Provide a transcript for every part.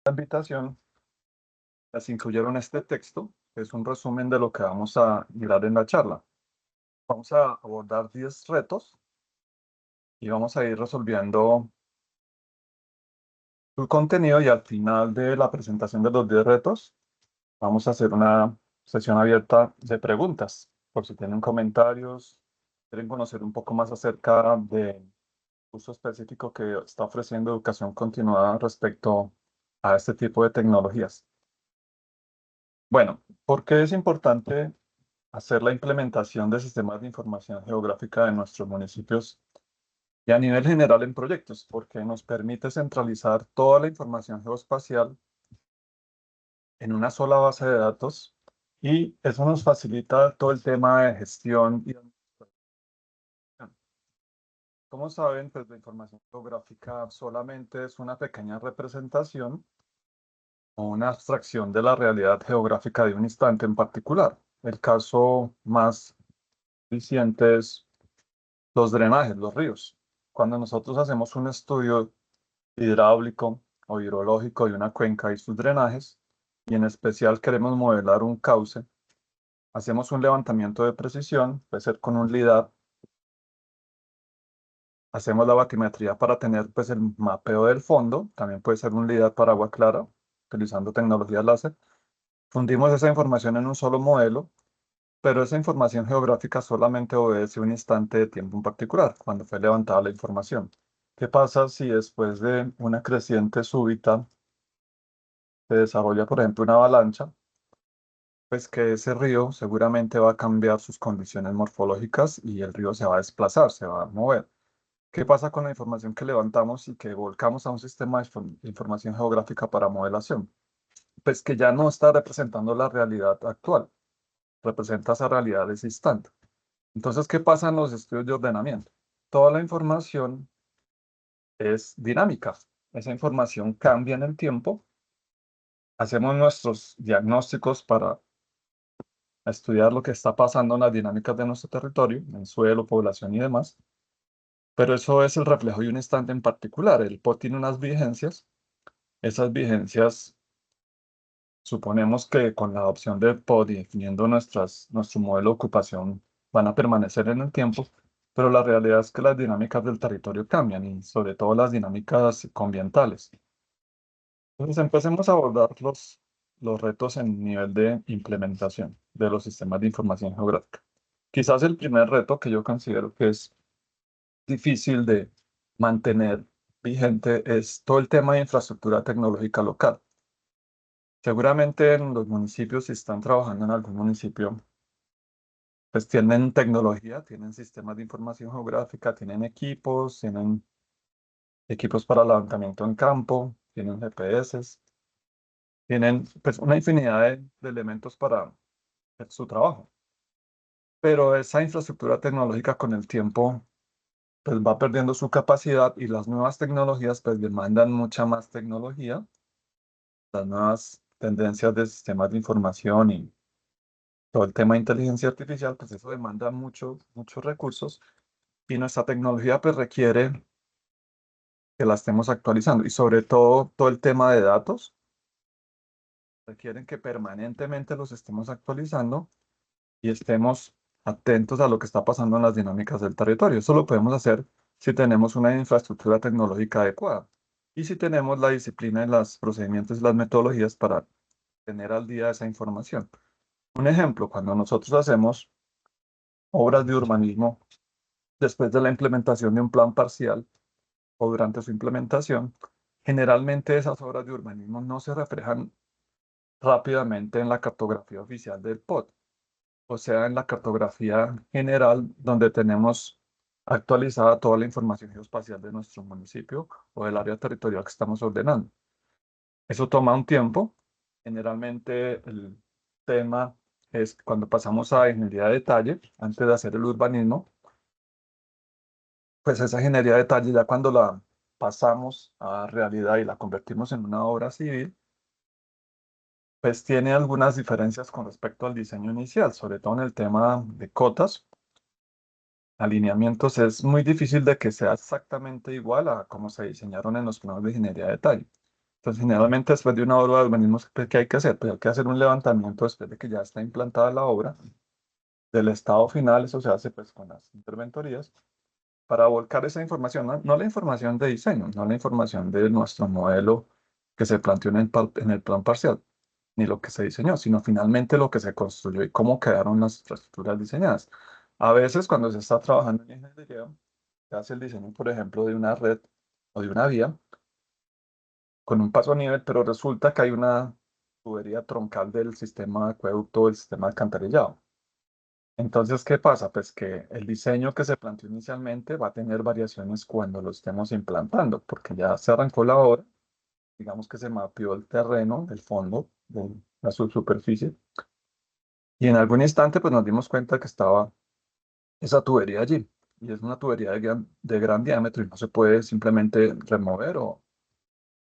La invitación, las incluyeron este texto, que es un resumen de lo que vamos a mirar en la charla. Vamos a abordar 10 retos y vamos a ir resolviendo el contenido y al final de la presentación de los 10 retos vamos a hacer una sesión abierta de preguntas, por si tienen comentarios, quieren conocer un poco más acerca del curso específico que está ofreciendo educación continuada respecto a este tipo de tecnologías. Bueno, ¿por qué es importante hacer la implementación de sistemas de información geográfica en nuestros municipios y a nivel general en proyectos? Porque nos permite centralizar toda la información geoespacial en una sola base de datos y eso nos facilita todo el tema de gestión y administración. Como saben, pues la información geográfica solamente es una pequeña representación o una abstracción de la realidad geográfica de un instante en particular. El caso más reciente es los drenajes, los ríos. Cuando nosotros hacemos un estudio hidráulico o hidrológico de una cuenca y sus drenajes, y en especial queremos modelar un cauce, hacemos un levantamiento de precisión, puede ser con un LIDAR, hacemos la batimetría para tener pues el mapeo del fondo, también puede ser un LIDAR para agua clara, utilizando tecnología láser. Fundimos esa información en un solo modelo, pero esa información geográfica solamente obedece un instante de tiempo en particular, cuando fue levantada la información. ¿Qué pasa si después de una creciente súbita se desarrolla, por ejemplo, una avalancha? Pues que ese río seguramente va a cambiar sus condiciones morfológicas y el río se va a desplazar, se va a mover. ¿Qué pasa con la información que levantamos y que volcamos a un sistema de información geográfica para modelación? Pues que ya no está representando la realidad actual, representa esa realidad de ese instante. Entonces, ¿qué pasa en los estudios de ordenamiento? Toda la información es dinámica. Esa información cambia en el tiempo. Hacemos nuestros diagnósticos para estudiar lo que está pasando en las dinámicas de nuestro territorio, en suelo, población y demás. Pero eso es el reflejo de un instante en particular. El POT tiene unas vigencias. Esas vigencias, suponemos que con la adopción del POT y definiendo nuestro modelo de ocupación, van a permanecer en el tiempo. Pero la realidad es que las dinámicas del territorio cambian y sobre todo las dinámicas ambientales. Entonces empecemos a abordar los retos en nivel de implementación de los sistemas de información geográfica. Quizás el primer reto que yo considero que es difícil de mantener vigente es todo el tema de infraestructura tecnológica local. Seguramente en los municipios, si están trabajando en algún municipio, pues tienen tecnología, tienen sistemas de información geográfica, tienen equipos para levantamiento en campo, tienen GPS, tienen pues una infinidad de elementos para hacer su trabajo. Pero esa infraestructura tecnológica con el tiempo pues va perdiendo su capacidad y las nuevas tecnologías pues demandan mucha más tecnología, las nuevas tendencias de sistemas de información y todo el tema de inteligencia artificial, pues eso demanda muchos recursos y nuestra tecnología pues requiere que la estemos actualizando y sobre todo el tema de datos requieren que permanentemente los estemos actualizando y estemos atentos a lo que está pasando en las dinámicas del territorio. Eso lo podemos hacer si tenemos una infraestructura tecnológica adecuada y si tenemos la disciplina y los procedimientos y las metodologías para tener al día esa información. Un ejemplo, cuando nosotros hacemos obras de urbanismo después de la implementación de un plan parcial o durante su implementación, generalmente esas obras de urbanismo no se reflejan rápidamente en la cartografía oficial del POT, o sea, en la cartografía general donde tenemos actualizada toda la información geoespacial de nuestro municipio o del área territorial que estamos ordenando. Eso toma un tiempo. Generalmente el tema es cuando pasamos a ingeniería de detalle, antes de hacer el urbanismo, pues esa ingeniería de detalle ya cuando la pasamos a realidad y la convertimos en una obra civil, pues tiene algunas diferencias con respecto al diseño inicial, sobre todo en el tema de cotas, alineamientos. Es muy difícil de que sea exactamente igual a cómo se diseñaron en los planos de ingeniería de detalle. Entonces, generalmente después de una obra de urbanismo, ¿qué hay que hacer? Pues hay que hacer un levantamiento después de que ya está implantada la obra, del estado final, eso se hace pues con las interventorías, para volcar esa información, no la información de diseño, no la información de nuestro modelo que se planteó en el plan parcial, ni lo que se diseñó, sino finalmente lo que se construyó y cómo quedaron las infraestructuras diseñadas. A veces cuando se está trabajando en ingeniería, se hace el diseño, por ejemplo, de una red o de una vía con un paso a nivel, pero resulta que hay una tubería troncal del sistema de acueducto, del sistema de alcantarillado. Entonces, ¿qué pasa? Pues que el diseño que se planteó inicialmente va a tener variaciones cuando lo estemos implantando, porque ya se arrancó la obra, digamos que se mapeó el terreno, el fondo, de la subsuperficie, y en algún instante pues nos dimos cuenta que estaba esa tubería allí, y es una tubería de gran diámetro y no se puede simplemente remover o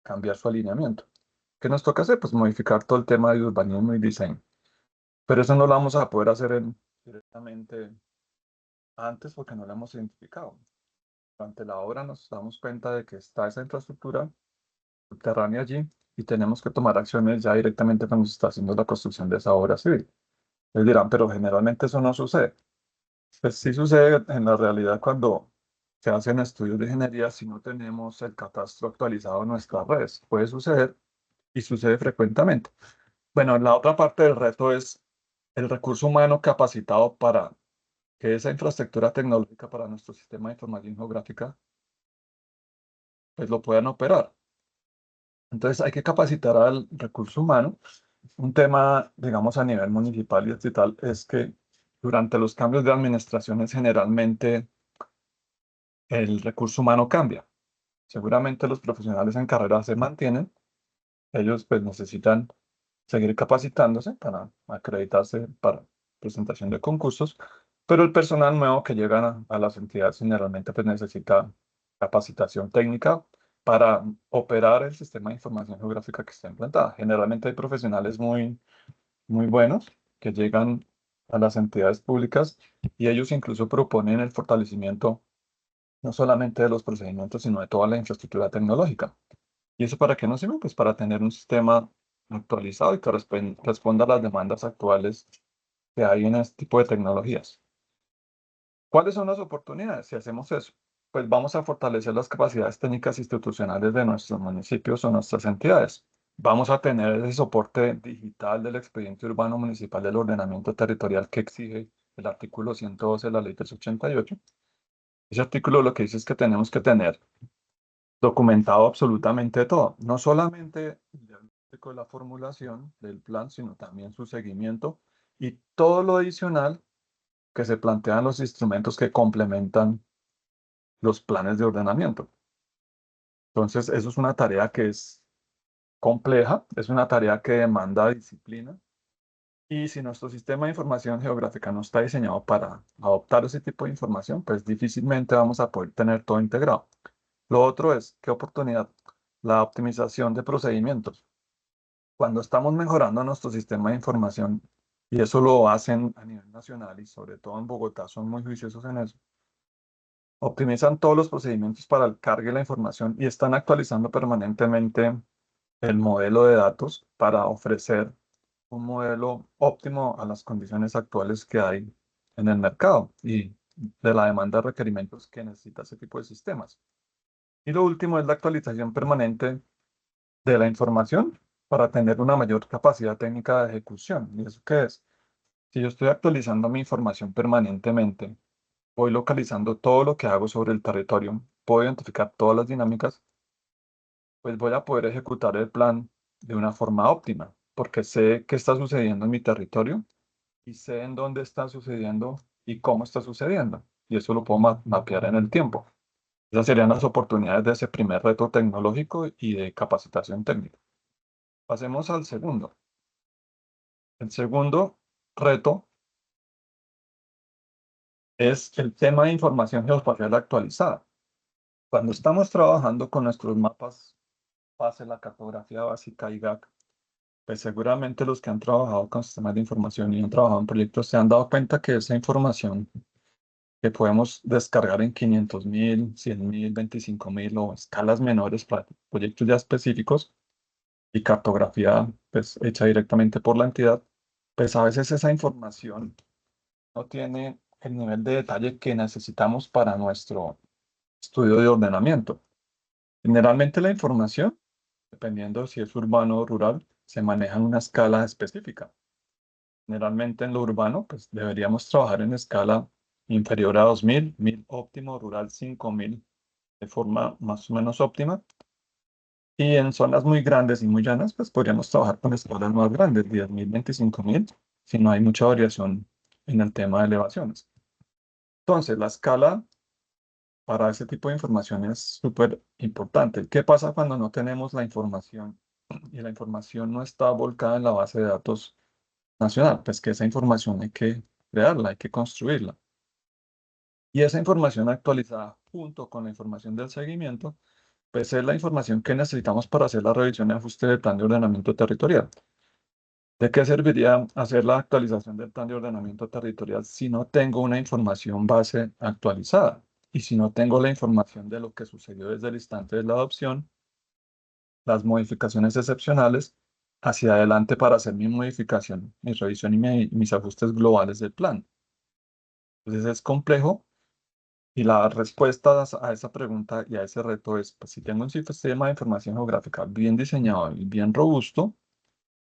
cambiar su alineamiento. ¿Qué nos toca hacer? Pues modificar todo el tema de urbanismo y diseño. Pero eso no lo vamos a poder hacer directamente antes porque no lo hemos identificado. Durante la obra nos damos cuenta de que está esa infraestructura subterránea allí y tenemos que tomar acciones ya directamente cuando se está haciendo la construcción de esa obra civil. Les dirán, pero generalmente eso no sucede. Pues sí sucede en la realidad cuando se hacen estudios de ingeniería si no tenemos el catastro actualizado en nuestras redes. Puede suceder y sucede frecuentemente. Bueno, la otra parte del reto es el recurso humano capacitado para que esa infraestructura tecnológica para nuestro sistema de información geográfica pues lo puedan operar. Entonces hay que capacitar al recurso humano. Un tema, digamos, a nivel municipal y estatal es que durante los cambios de administraciones generalmente el recurso humano cambia. Seguramente los profesionales en carrera se mantienen, ellos pues necesitan seguir capacitándose para acreditarse para presentación de concursos, pero el personal nuevo que llega a las entidades generalmente pues necesita capacitación técnica para operar el sistema de información geográfica que está implantada. Generalmente hay profesionales muy buenos que llegan a las entidades públicas y ellos incluso proponen el fortalecimiento no solamente de los procedimientos, sino de toda la infraestructura tecnológica. ¿Y eso para qué nos sirve? Pues para tener un sistema actualizado y que responda a las demandas actuales que hay en este tipo de tecnologías. ¿Cuáles son las oportunidades si hacemos eso? Pues vamos a fortalecer las capacidades técnicas institucionales de nuestros municipios o nuestras entidades. Vamos a tener ese soporte digital del expediente urbano municipal del ordenamiento territorial que exige el artículo 112 de la ley 388. Ese artículo lo que dice es que tenemos que tener documentado absolutamente todo, no solamente el diagnóstico de la formulación del plan, sino también su seguimiento y todo lo adicional que se plantean los instrumentos que complementan los planes de ordenamiento. Entonces, eso es una tarea que es compleja, es una tarea que demanda disciplina y si nuestro sistema de información geográfica no está diseñado para adoptar ese tipo de información, pues difícilmente vamos a poder tener todo integrado. Lo otro es, ¿qué oportunidad? La optimización de procedimientos. Cuando estamos mejorando nuestro sistema de información, y eso lo hacen a nivel nacional y sobre todo en Bogotá, son muy juiciosos en eso, optimizan todos los procedimientos para el cargue de la información y están actualizando permanentemente el modelo de datos para ofrecer un modelo óptimo a las condiciones actuales que hay en el mercado y de la demanda de requerimientos que necesita ese tipo de sistemas. Y lo último es la actualización permanente de la información para tener una mayor capacidad técnica de ejecución. ¿Y eso qué es? Si yo estoy actualizando mi información permanentemente, voy localizando todo lo que hago sobre el territorio, puedo identificar todas las dinámicas, pues voy a poder ejecutar el plan de una forma óptima, porque sé qué está sucediendo en mi territorio y sé en dónde está sucediendo y cómo está sucediendo. Y eso lo puedo mapear en el tiempo. Esas serían las oportunidades de ese primer reto tecnológico y de capacitación técnica. Pasemos al segundo. El segundo reto es el tema de información geoespacial actualizada. Cuando estamos trabajando con nuestros mapas base, la cartografía básica y GAC, pues seguramente los que han trabajado con sistemas de información y han trabajado en proyectos se han dado cuenta que esa información que podemos descargar en 500.000, 100.000, 25.000 o escalas menores para proyectos ya específicos, y cartografía pues, hecha directamente por la entidad, pues a veces esa información no tiene el nivel de detalle que necesitamos para nuestro estudio de ordenamiento. Generalmente la información, dependiendo si es urbano o rural, se maneja en una escala específica. Generalmente en lo urbano, pues deberíamos trabajar en escala inferior a 2000, 1000 óptimo, rural 5000 de forma más o menos óptima. Y en zonas muy grandes y muy llanas, pues podríamos trabajar con escalas más grandes, 10.000, 25.000, si no hay mucha variación en el tema de elevaciones. Entonces, la escala para ese tipo de información es súper importante. ¿Qué pasa cuando no tenemos la información y la información no está volcada en la base de datos nacional? Pues que esa información hay que crearla, hay que construirla. Y esa información actualizada junto con la información del seguimiento, pues es la información que necesitamos para hacer la revisión y ajuste del plan de ordenamiento territorial. ¿De qué serviría hacer la actualización del plan de ordenamiento territorial si no tengo una información base actualizada? Y si no tengo la información de lo que sucedió desde el instante de la adopción, las modificaciones excepcionales, hacia adelante para hacer mi modificación, mi revisión y mis ajustes globales del plan. Entonces es complejo y la respuesta a esa pregunta y a ese reto es, pues, si tengo un sistema de información geográfica bien diseñado y bien robusto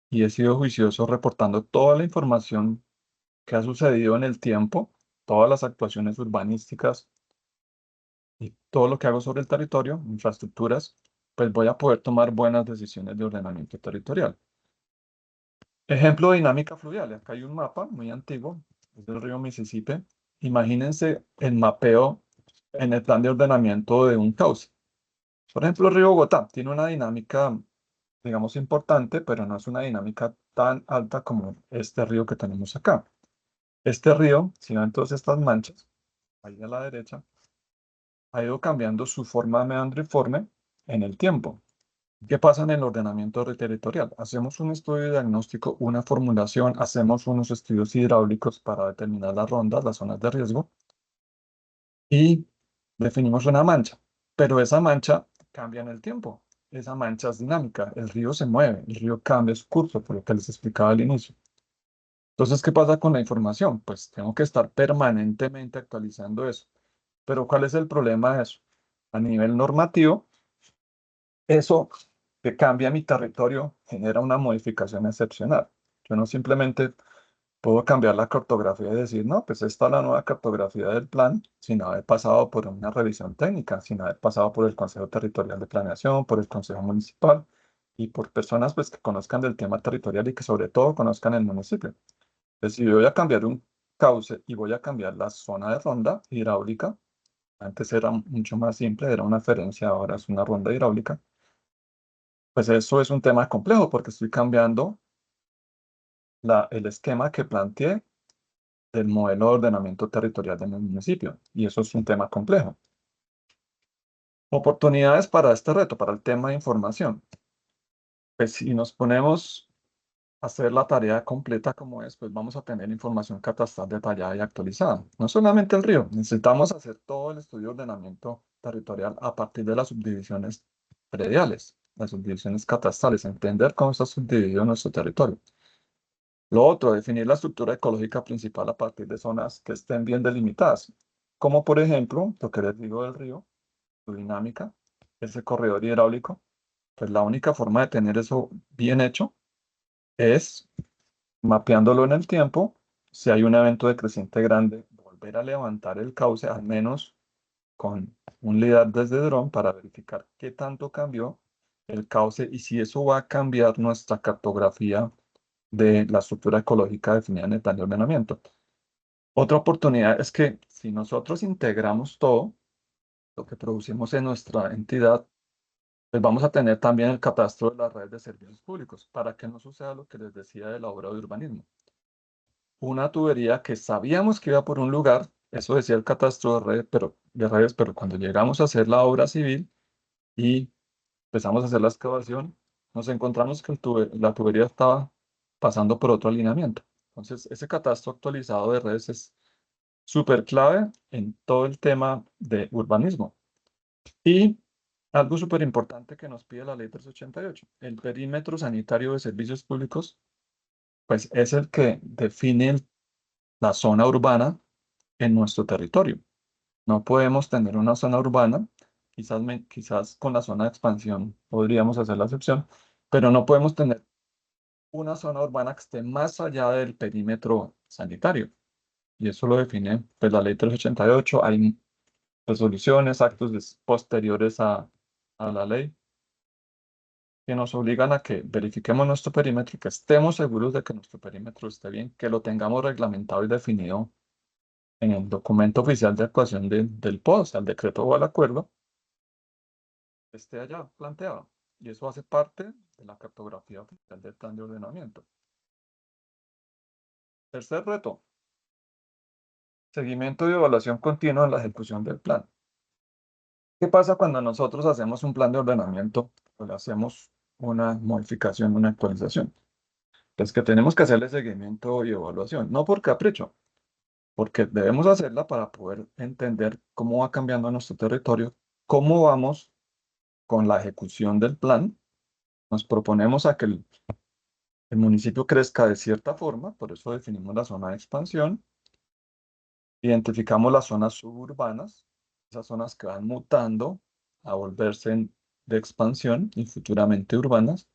y he sido juicioso reportando toda la información que ha sucedido en el tiempo, todas las actuaciones urbanísticas y todo lo que hago sobre el territorio, infraestructuras, pues voy a poder tomar buenas decisiones de ordenamiento territorial. Ejemplo de dinámica fluvial. Acá hay un mapa muy antiguo, es del río Mississippi. Imagínense el mapeo en el plan de ordenamiento de un cauce. Por ejemplo, el río Bogotá tiene una dinámica, digamos, importante, pero no es una dinámica tan alta como este río que tenemos acá. Este río, si ven todas estas manchas, ahí a la derecha, ha ido cambiando su forma meandriforme en el tiempo. ¿Qué pasa en el ordenamiento territorial? Hacemos un estudio diagnóstico, una formulación, hacemos unos estudios hidráulicos para determinar las rondas, las zonas de riesgo, y definimos una mancha. Pero esa mancha cambia en el tiempo. Esa mancha es dinámica. El río se mueve, el río cambia su curso, por lo que les explicaba al inicio. Entonces, ¿qué pasa con la información? Pues tengo que estar permanentemente actualizando eso. Pero ¿cuál es el problema de eso? A nivel normativo, eso que cambia mi territorio genera una modificación excepcional. Yo no simplemente puedo cambiar la cartografía y decir, no, pues esta es la nueva cartografía del plan, sin haber pasado por una revisión técnica, sin haber pasado por el Consejo Territorial de Planeación, por el Consejo Municipal y por personas pues, que conozcan del tema territorial y que sobre todo conozcan el municipio. Entonces, si yo voy a cambiar un cauce y voy a cambiar la zona de ronda hidráulica, antes era mucho más simple, era una referencia, ahora es una ronda hidráulica, pues eso es un tema complejo porque estoy cambiando el esquema que planteé del modelo de ordenamiento territorial de mi municipio. Y eso es un tema complejo. Oportunidades para este reto, para el tema de información. Pues si nos ponemos a hacer la tarea completa como es, pues vamos a tener información catastral detallada y actualizada. No solamente el río, necesitamos hacer todo el estudio de ordenamiento territorial a partir de las subdivisiones prediales, las subdivisiones catastrales, entender cómo está subdividido nuestro territorio. Lo otro, definir la estructura ecológica principal a partir de zonas que estén bien delimitadas, como por ejemplo, lo que les digo del río, su dinámica, ese corredor hidráulico, pues la única forma de tener eso bien hecho es mapeándolo en el tiempo, si hay un evento de creciente grande, volver a levantar el cauce, al menos con un lidar desde dron para verificar qué tanto cambió el cauce y si eso va a cambiar nuestra cartografía de la estructura ecológica definida en el plan de ordenamiento. Otra oportunidad es que si nosotros integramos todo lo que producimos en nuestra entidad, pues vamos a tener también el catastro de las redes de servicios públicos para que no suceda lo que les decía de la obra de urbanismo. Una tubería que sabíamos que iba por un lugar, eso decía el catastro de redes, pero cuando llegamos a hacer la obra civil y empezamos a hacer la excavación, nos encontramos que la tubería estaba pasando por otro alineamiento. Entonces, ese catastro actualizado de redes es súper clave en todo el tema de urbanismo. Y Algo súper importante que nos pide la ley 388. El perímetro sanitario de servicios públicos, pues es el que define la zona urbana en nuestro territorio. No podemos tener una zona urbana, quizás con la zona de expansión podríamos hacer la excepción, pero no podemos tener una zona urbana que esté más allá del perímetro sanitario. Y eso lo define pues, la ley 388. Hay resoluciones, posteriores a la ley que nos obligan a que verifiquemos nuestro perímetro y que estemos seguros de que nuestro perímetro esté bien, que lo tengamos reglamentado y definido en el documento oficial de actuación del POD, o sea, el decreto o el acuerdo, esté allá planteado. Y eso hace parte de la cartografía oficial del plan de ordenamiento. Tercer reto, seguimiento y evaluación continua en la ejecución del plan. ¿Qué pasa cuando nosotros hacemos un plan de ordenamiento o le hacemos una modificación, una actualización? Pues que tenemos que hacerle seguimiento y evaluación, no por capricho, porque debemos hacerla para poder entender cómo va cambiando nuestro territorio, cómo vamos con la ejecución del plan. Nos proponemos a que el municipio crezca de cierta forma, por eso definimos la zona de expansión, identificamos las zonas suburbanas, esas zonas que van mutando a volverse de expansión y futuramente urbanas,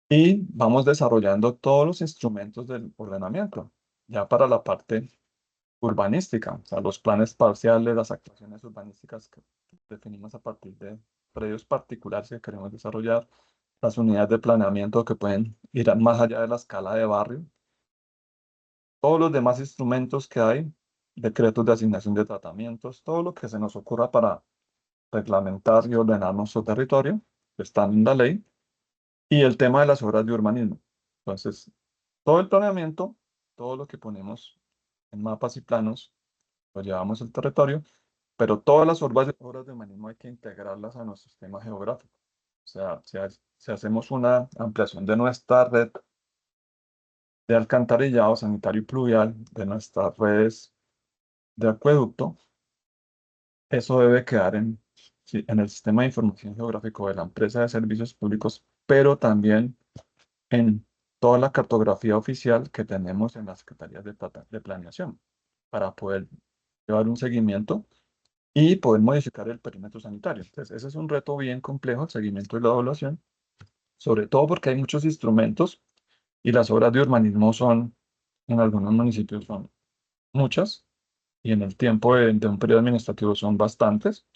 y vamos desarrollando todos los instrumentos del ordenamiento, ya para la parte urbanística, o sea, los planes parciales, las actuaciones urbanísticas que definimos a partir de predios particulares que queremos desarrollar, las unidades de planeamiento que pueden ir más allá de la escala de barrio, todos los demás instrumentos que hay, decretos de asignación de tratamientos, todo lo que se nos ocurra para reglamentar y ordenar nuestro territorio, están en la ley, y el tema de las obras de urbanismo. Entonces, todo el planeamiento, todo lo que ponemos en mapas y planos, lo llevamos al territorio, pero todas las obras de urbanismo hay que integrarlas a nuestro sistema geográfico. O sea, si hacemos una ampliación de nuestra red de alcantarillado sanitario y pluvial, de nuestras redes de acueducto, eso debe quedar sí, en el sistema de información geográfico de la empresa de servicios públicos, pero también en toda la cartografía oficial que tenemos en las secretarías de planeación para poder llevar un seguimiento y poder modificar el perímetro sanitario. Entonces, ese es un reto bien complejo, el seguimiento y la evaluación, sobre todo porque hay muchos instrumentos y las obras de urbanismo son, en algunos municipios son muchas y en el tiempo de un periodo administrativo son bastantes.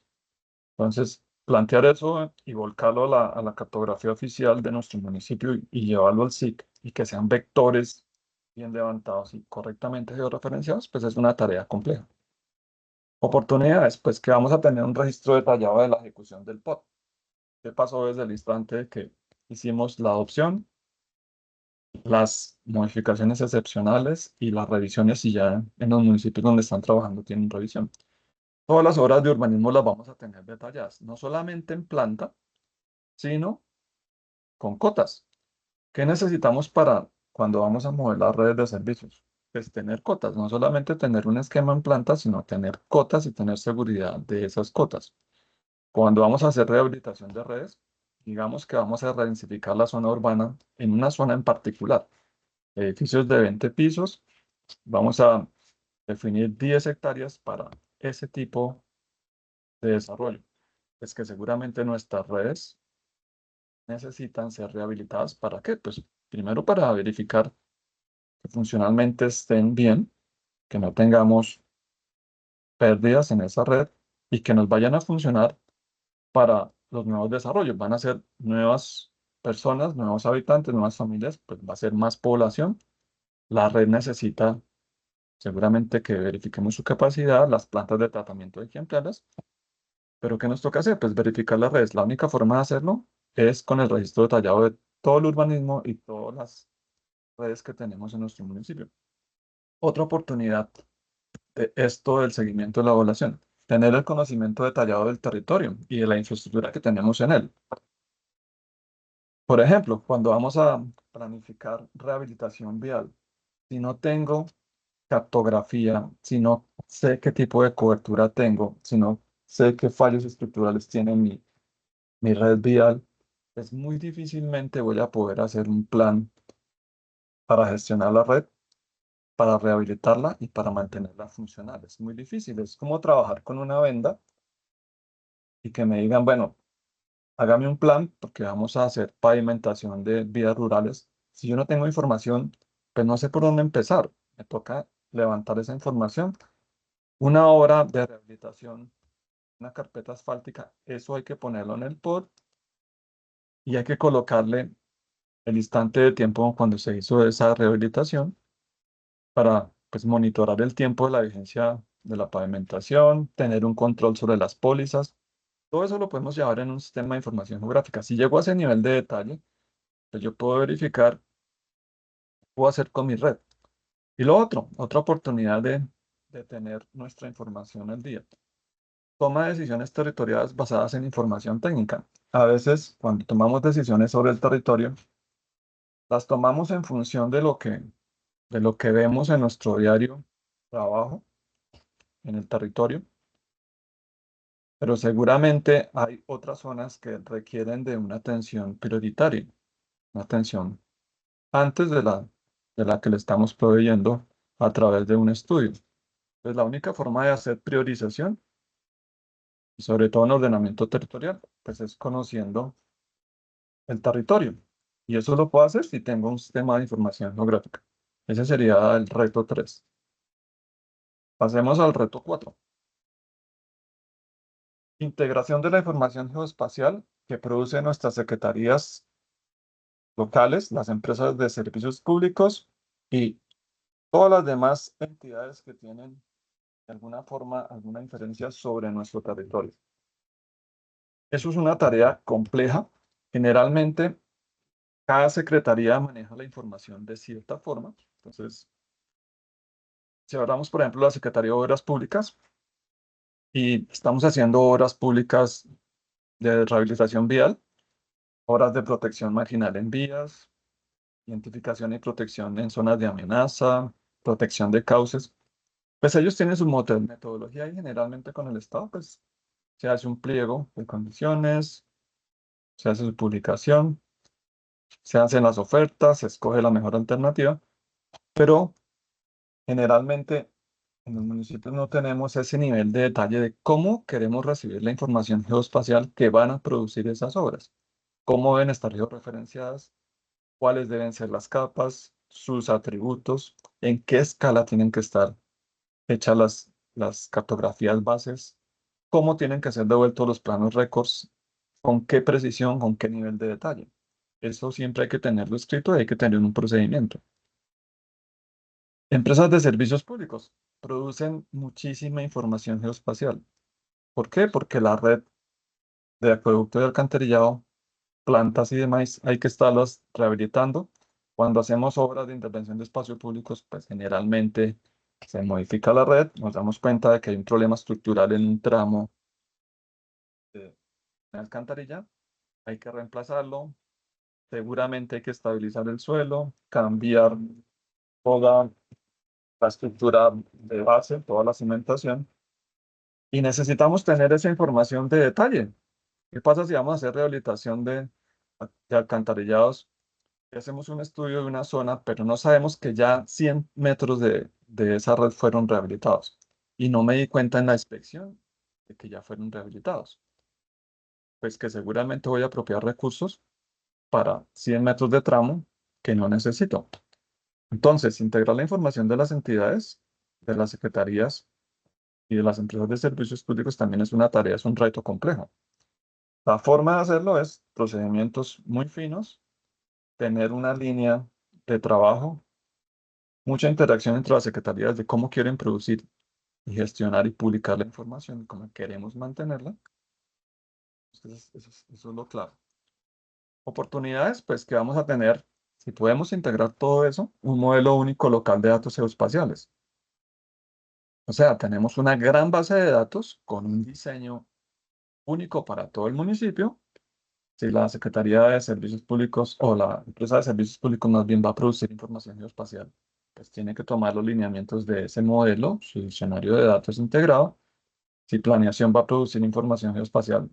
Entonces, plantear eso y volcarlo a la cartografía oficial de nuestro municipio y llevarlo al SIC y que sean vectores bien levantados y correctamente georreferenciados, pues es una tarea compleja. Oportunidades, pues que vamos a tener un registro detallado de la ejecución del POT. ¿Qué pasó desde el instante de que hicimos la adopción, las modificaciones excepcionales y las revisiones y ya en los municipios donde están trabajando tienen revisión? Todas las obras de urbanismo las vamos a tener detalladas, no solamente en planta, sino con cotas. ¿Qué necesitamos para cuando vamos a mover las redes de servicios? Pues tener cotas, no solamente tener un esquema en planta, sino tener cotas y tener seguridad de esas cotas. Cuando vamos a hacer rehabilitación de redes, digamos que vamos a redensificar la zona urbana en una zona en particular, edificios de 20 pisos, vamos a definir 10 hectáreas para ese tipo de desarrollo. Es que seguramente nuestras redes necesitan ser rehabilitadas. ¿Para qué? Pues primero para verificar que funcionalmente estén bien, que no tengamos pérdidas en esa red y que nos vayan a funcionar para los nuevos desarrollos. Van a ser nuevas personas, nuevos habitantes, nuevas familias, pues va a ser más población. La red necesita seguramente que verifiquemos su capacidad, las plantas de tratamiento hay que ampliarlas, pero ¿qué nos toca hacer? Pues verificar las redes. La única forma de hacerlo es con el registro detallado de todo el urbanismo y todas las redes que tenemos en nuestro municipio. Otra oportunidad de esto del seguimiento de la población, tener el conocimiento detallado del territorio y de la infraestructura que tenemos en él. Por ejemplo, cuando vamos a planificar rehabilitación vial, si no tengo cartografía, si no sé qué tipo de cobertura tengo, si no sé qué fallos estructurales tiene mi red vial, pues muy difícilmente voy a poder hacer un plan para gestionar la red, para rehabilitarla y para mantenerla funcional. Es muy difícil. Es como trabajar con una venda y que me digan, bueno, hágame un plan porque vamos a hacer pavimentación de vías rurales. Si yo no tengo información, pues no sé por dónde empezar. Me toca levantar esa información. Una obra de rehabilitación, una carpeta asfáltica, eso hay que ponerlo en el POD y hay que colocarle el instante de tiempo cuando se hizo esa rehabilitación para pues, monitorar el tiempo de la vigencia de la pavimentación, tener un control sobre las pólizas. Todo eso lo podemos llevar en un sistema de información geográfica. Si llego a ese nivel de detalle, pues yo puedo verificar, puedo hacer con mi red. Y lo otro, otra oportunidad de tener nuestra información al día. Toma decisiones territoriales basadas en información técnica. A veces, cuando tomamos decisiones sobre el territorio, las tomamos en función de lo que vemos en nuestro diario trabajo en el territorio, pero seguramente hay otras zonas que requieren de una atención prioritaria, una atención antes de la que le estamos proveyendo a través de un estudio. Pues la única forma de hacer priorización, y sobre todo en ordenamiento territorial, pues es conociendo el territorio. Y eso lo puedo hacer si tengo un sistema de información geográfica. Ese sería el reto 3. Pasemos al reto 4. Integración de la información geoespacial que producen nuestras secretarías locales, las empresas de servicios públicos y todas las demás entidades que tienen de alguna forma alguna inferencia sobre nuestro territorio. Eso es una tarea compleja. Generalmente, cada secretaría maneja la información de cierta forma. Entonces, si hablamos, por ejemplo, de la Secretaría de Obras Públicas y estamos haciendo obras públicas de rehabilitación vial, obras de protección marginal en vías, identificación y protección en zonas de amenaza, protección de cauces, pues ellos tienen su metodología y generalmente con el Estado, pues se hace un pliego de condiciones, se hace su publicación, se hacen las ofertas, se escoge la mejor alternativa, pero generalmente en los municipios no tenemos ese nivel de detalle de cómo queremos recibir la información geoespacial que van a producir esas obras, cómo deben estar georreferenciadas, cuáles deben ser las capas, sus atributos, en qué escala tienen que estar hechas las cartografías bases, cómo tienen que ser devueltos los planos récords, con qué precisión, con qué nivel de detalle. Eso siempre hay que tenerlo escrito y hay que tener un procedimiento. Empresas de servicios públicos producen muchísima información geoespacial. ¿Por qué? Porque la red de acueducto y alcantarillado, plantas y demás, hay que estarlas rehabilitando. Cuando hacemos obras de intervención de espacios públicos, pues generalmente se modifica la red, nos damos cuenta de que hay un problema estructural en un tramo de alcantarilla, hay que reemplazarlo, seguramente hay que estabilizar el suelo, cambiar toda la estructura de base, toda la cimentación, y necesitamos tener esa información de detalle. ¿Qué pasa si vamos a hacer rehabilitación de alcantarillados? Hacemos un estudio de una zona, pero no sabemos que ya 100 metros de esa red fueron rehabilitados. Y no me di cuenta en la inspección de que ya fueron rehabilitados. Pues que seguramente voy a apropiar recursos para 100 metros de tramo que no necesito. Entonces, integrar la información de las entidades, de las secretarías y de las empresas de servicios públicos también es una tarea, es un reto complejo. La forma de hacerlo es procedimientos muy finos, tener una línea de trabajo, mucha interacción entre las secretarías de cómo quieren producir y gestionar y publicar la información y cómo queremos mantenerla. Eso es lo clave. Oportunidades, pues que vamos a tener, si podemos integrar todo eso, un modelo único local de datos geoespaciales. O sea, tenemos una gran base de datos con un diseño único para todo el municipio. Si la Secretaría de Servicios Públicos o la empresa de servicios públicos más bien va a producir información geoespacial, pues tiene que tomar los lineamientos de ese modelo, su diccionario de datos integrado. Si planeación va a producir información geoespacial,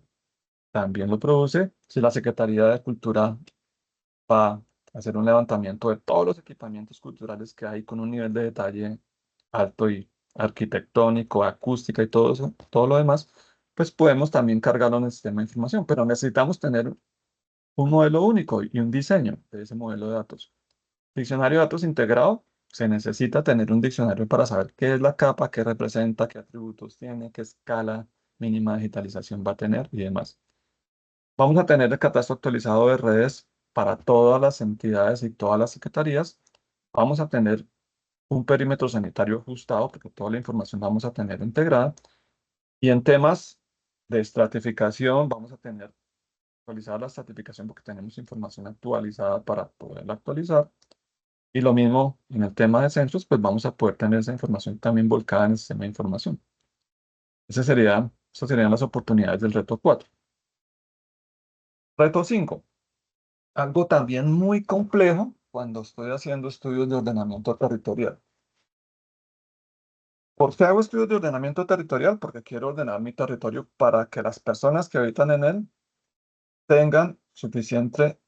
también lo produce. Si la Secretaría de Cultura va a hacer un levantamiento de todos los equipamientos culturales que hay con un nivel de detalle alto y arquitectónico, acústica y todo eso, todo lo demás, pues podemos también cargarlo en el sistema de información, pero necesitamos tener un modelo único y un diseño de ese modelo de datos. Diccionario de datos integrado, se necesita tener un diccionario para saber qué es la capa, qué representa, qué atributos tiene, qué escala mínima de digitalización va a tener y demás. Vamos a tener el catastro actualizado de redes para todas las entidades y todas las secretarías. Vamos a tener un perímetro sanitario ajustado porque toda la información la vamos a tener integrada. Y en temas de estratificación, vamos a tener actualizada la estratificación porque tenemos información actualizada para poderla actualizar. Y lo mismo en el tema de censos, pues vamos a poder tener esa información también volcada en el sistema de información. Esas serían las oportunidades del reto 4. Reto 5. Algo también muy complejo cuando estoy haciendo estudios de ordenamiento territorial. ¿Por qué hago estudios de ordenamiento territorial? Porque quiero ordenar mi territorio para que las personas que habitan en él tengan suficiente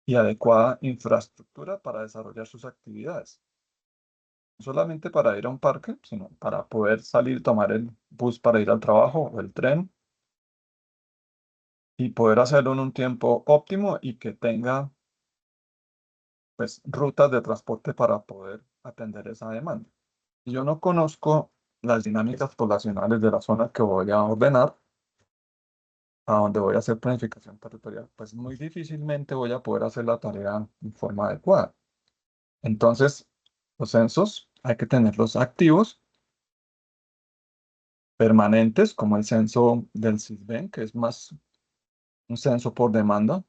y adecuada infraestructura para desarrollar sus actividades. No solamente para ir a un parque, sino para poder salir, tomar el bus para ir al trabajo o el tren y poder hacerlo en un tiempo óptimo y que tenga pues rutas de transporte para poder atender esa demanda. Yo no conozco las dinámicas poblacionales de la zona que voy a ordenar, a donde voy a hacer planificación territorial, pues muy difícilmente voy a poder hacer la tarea en forma adecuada. Entonces, los censos hay que tenerlos activos, permanentes, como el censo del CISBEN, que es más un censo por demanda.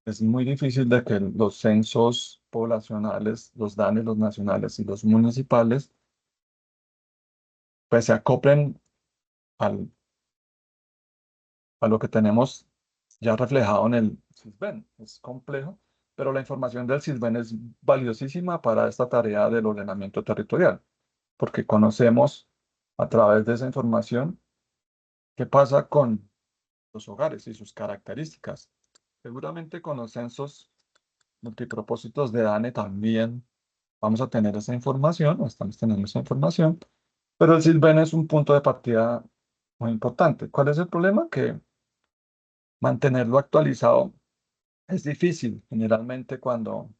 Es muy difícil de que los censos poblacionales, los DANE, los nacionales y los municipales, pues se acoplen al a lo que tenemos ya reflejado en el CISBEN. Es complejo, pero la información del CISBEN es valiosísima para esta tarea del ordenamiento territorial, porque conocemos a través de esa información qué pasa con los hogares y sus características. Seguramente con los censos multipropósitos de DANE también vamos a tener esa información, o estamos teniendo esa información, pero el CISBEN es un punto de partida muy importante. ¿Cuál es el problema? Que mantenerlo actualizado es difícil. Generalmente cuando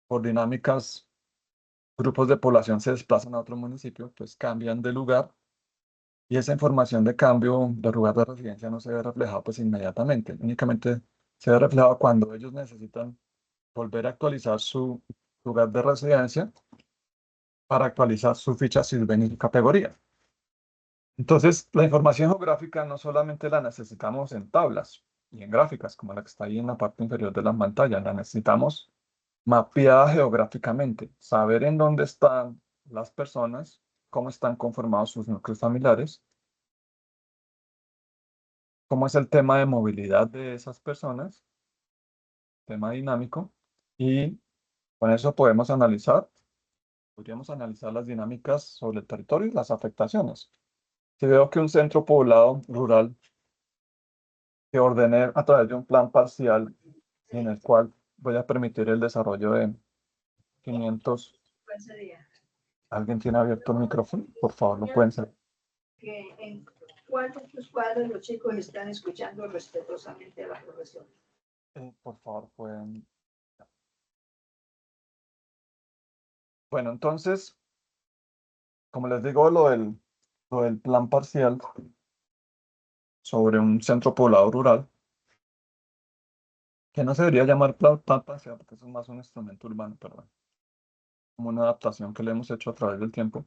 por dinámicas grupos de población se desplazan a otro municipio, pues cambian de lugar y esa información de cambio de lugar de residencia no se ve reflejada pues inmediatamente. Únicamente se ve reflejado cuando ellos necesitan volver a actualizar su lugar de residencia para actualizar su ficha CISBEN y categoría. Entonces, la información geográfica no solamente la necesitamos en tablas y en gráficas, como la que está ahí en la parte inferior de la pantalla, la necesitamos mapeada geográficamente, saber en dónde están las personas, cómo están conformados sus núcleos familiares, cómo es el tema de movilidad de esas personas, tema dinámico, y con eso podríamos analizar las dinámicas sobre el territorio y las afectaciones. Si veo que un centro poblado rural que ordené a través de un plan parcial en el cual voy a permitir el desarrollo de 500. ¿Alguien tiene abierto el micrófono? Por favor, lo pueden hacer. Que en cuál de tus cuadros los chicos están escuchando respetuosamente a la profesora. Por favor, pueden. Bueno, entonces, como les digo, lo del plan parcial sobre un centro poblado rural, que no se debería llamar plan parcial, porque eso es más un instrumento urbano, pero bueno, como una adaptación que le hemos hecho a través del tiempo.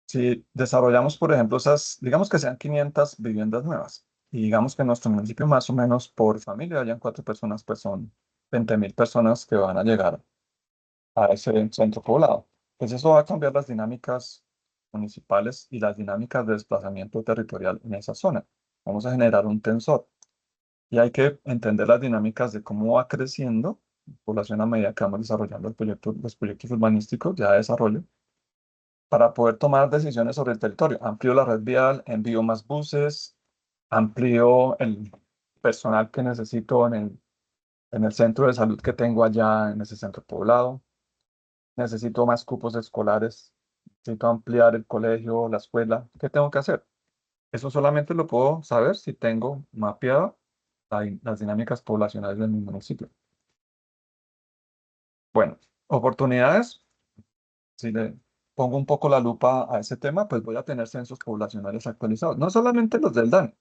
Si desarrollamos, por ejemplo, digamos que sean 500 viviendas nuevas, y digamos que en nuestro municipio más o menos por familia hayan 4 personas, pues son 20.000 personas que van a llegar a ese centro poblado. Pues eso va a cambiar las dinámicas municipales y las dinámicas de desplazamiento territorial en esa zona. Vamos a generar un tensor y hay que entender las dinámicas de cómo va creciendo la población a medida que vamos desarrollando los proyectos urbanísticos ya de desarrollo para poder tomar decisiones sobre el territorio. Amplío la red vial, envío más buses, amplío el personal que necesito en el centro de salud que tengo allá en ese centro poblado. Necesito más cupos escolares. Necesito ampliar el colegio, la escuela. ¿Qué tengo que hacer? Eso solamente lo puedo saber si tengo mapeado las dinámicas poblacionales de mi municipio. Bueno, oportunidades. Si le pongo un poco la lupa a ese tema, pues voy a tener censos poblacionales actualizados. No solamente los del DANE.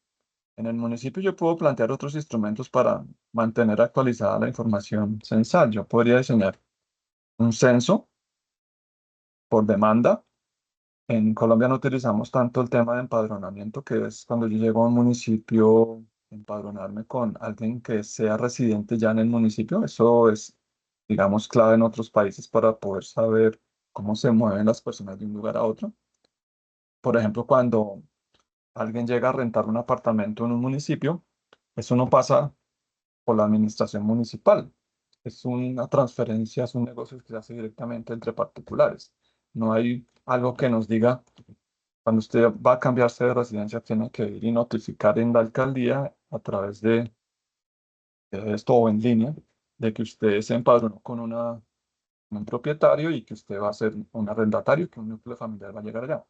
En el municipio yo puedo plantear otros instrumentos para mantener actualizada la información censal. Yo podría diseñar un censo por demanda. En Colombia no utilizamos tanto el tema de empadronamiento, que es cuando yo llego a un municipio, empadronarme con alguien que sea residente ya en el municipio. Eso es, digamos, clave en otros países para poder saber cómo se mueven las personas de un lugar a otro. Por ejemplo, cuando alguien llega a rentar un apartamento en un municipio, eso no pasa por la administración municipal. Es una transferencia, es un negocio que se hace directamente entre particulares. No hay algo que nos diga, cuando usted va a cambiarse de residencia, tiene que ir y notificar en la alcaldía a través de esto o en línea, de que usted se empadronó con un propietario y que usted va a ser un arrendatario, que un núcleo familiar va a llegar allá.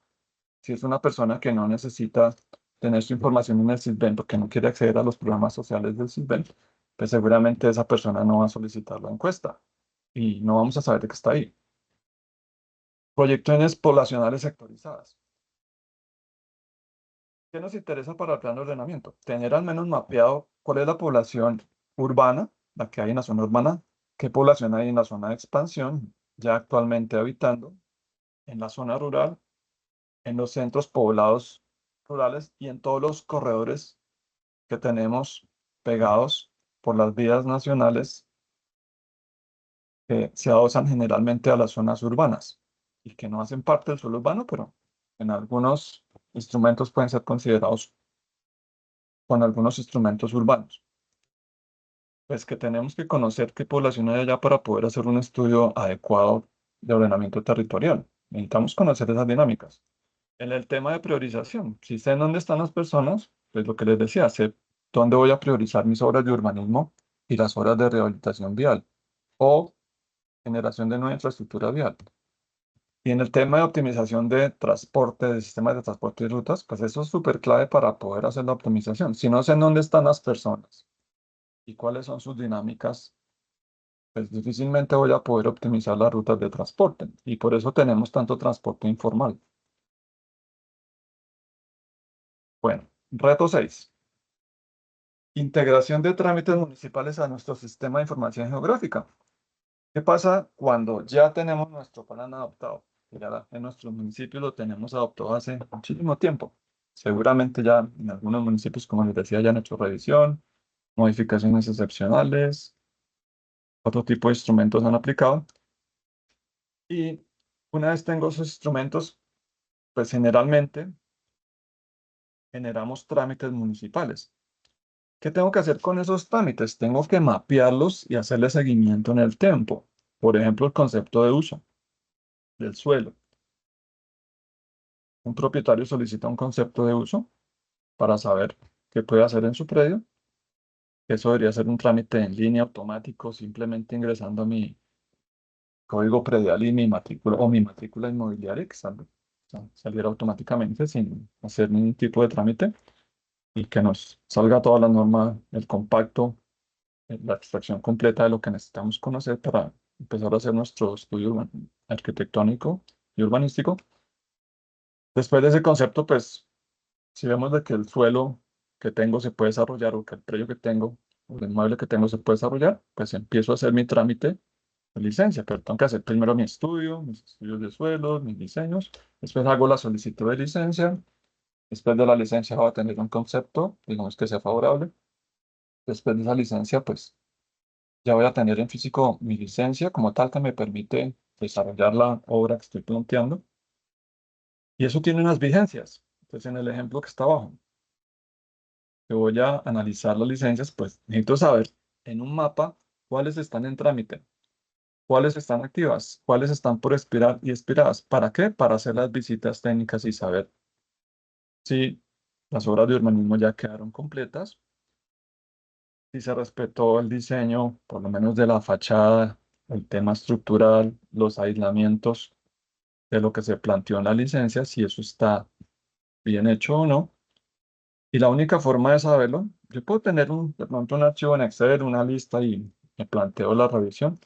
Si es una persona que no necesita tener su información en el Sisbén porque no quiere acceder a los programas sociales del Sisbén, pues seguramente esa persona no va a solicitar la encuesta y no vamos a saber de qué está ahí. Proyecciones poblacionales sectorizadas. ¿Qué nos interesa para el plan de ordenamiento? Tener al menos mapeado cuál es la población urbana, la que hay en la zona urbana, qué población hay en la zona de expansión, ya actualmente habitando, en la zona rural, en los centros poblados rurales y en todos los corredores que tenemos pegados por las vías nacionales que se adosan generalmente a las zonas urbanas y que no hacen parte del suelo urbano, pero en algunos instrumentos pueden ser considerados con algunos instrumentos urbanos. Pues que tenemos que conocer qué población hay allá para poder hacer un estudio adecuado de ordenamiento territorial. Necesitamos conocer esas dinámicas. En el tema de priorización, si sé dónde están las personas, pues lo que les decía, sé dónde voy a priorizar mis obras de urbanismo y las obras de rehabilitación vial o generación de nueva infraestructura vial. Y en el tema de optimización de transporte, de sistemas de transporte y rutas, pues eso es súper clave para poder hacer la optimización. Si no sé en dónde están las personas y cuáles son sus dinámicas, pues difícilmente voy a poder optimizar las rutas de transporte. Y por eso tenemos tanto transporte informal. Bueno, reto 6. Integración de trámites municipales a nuestro sistema de información geográfica. ¿Qué pasa cuando ya tenemos nuestro plan adoptado? Que ya en nuestros municipios lo tenemos adoptado hace muchísimo tiempo. Seguramente ya en algunos municipios, como les decía, ya han hecho revisión, modificaciones excepcionales, otro tipo de instrumentos han aplicado. Y una vez tengo esos instrumentos, pues generalmente generamos trámites municipales. ¿Qué tengo que hacer con esos trámites? Tengo que mapearlos y hacerle seguimiento en el tiempo. Por ejemplo, el concepto de uso del suelo. Un propietario solicita un concepto de uso para saber qué puede hacer en su predio. Eso debería ser un trámite en línea automático, simplemente ingresando mi código predial y mi matrícula o mi matrícula inmobiliaria que saliera automáticamente sin hacer ningún tipo de trámite y que nos salga toda la norma, el compacto, la extracción completa de lo que necesitamos conocer para empezar a hacer nuestro estudio arquitectónico y urbanístico. Después de ese concepto, pues si vemos de que el suelo que tengo se puede desarrollar o que el predio que tengo o el inmueble que tengo se puede desarrollar, pues empiezo a hacer mi trámite de licencia, pero tengo que hacer primero mi estudio, mis estudios de suelo, mis diseños, después hago la solicitud de licencia, después de la licencia voy a tener un concepto, digamos que sea favorable, después de esa licencia, pues ya voy a tener en físico mi licencia como tal que me permite desarrollar la obra que estoy planteando, y eso tiene unas vigencias. Entonces, en el ejemplo que está abajo, que voy a analizar las licencias, pues necesito saber en un mapa cuáles están en trámite, cuáles están activas, cuáles están por expirar y expiradas. ¿Para qué? Para hacer las visitas técnicas y saber si las obras de urbanismo ya quedaron completas y se respetó el diseño, por lo menos de la fachada, el tema estructural, los aislamientos de lo que se planteó en la licencia, si eso está bien hecho o no. Y la única forma de saberlo, yo puedo tener de pronto un archivo en Excel, una lista y me planteo la revisión,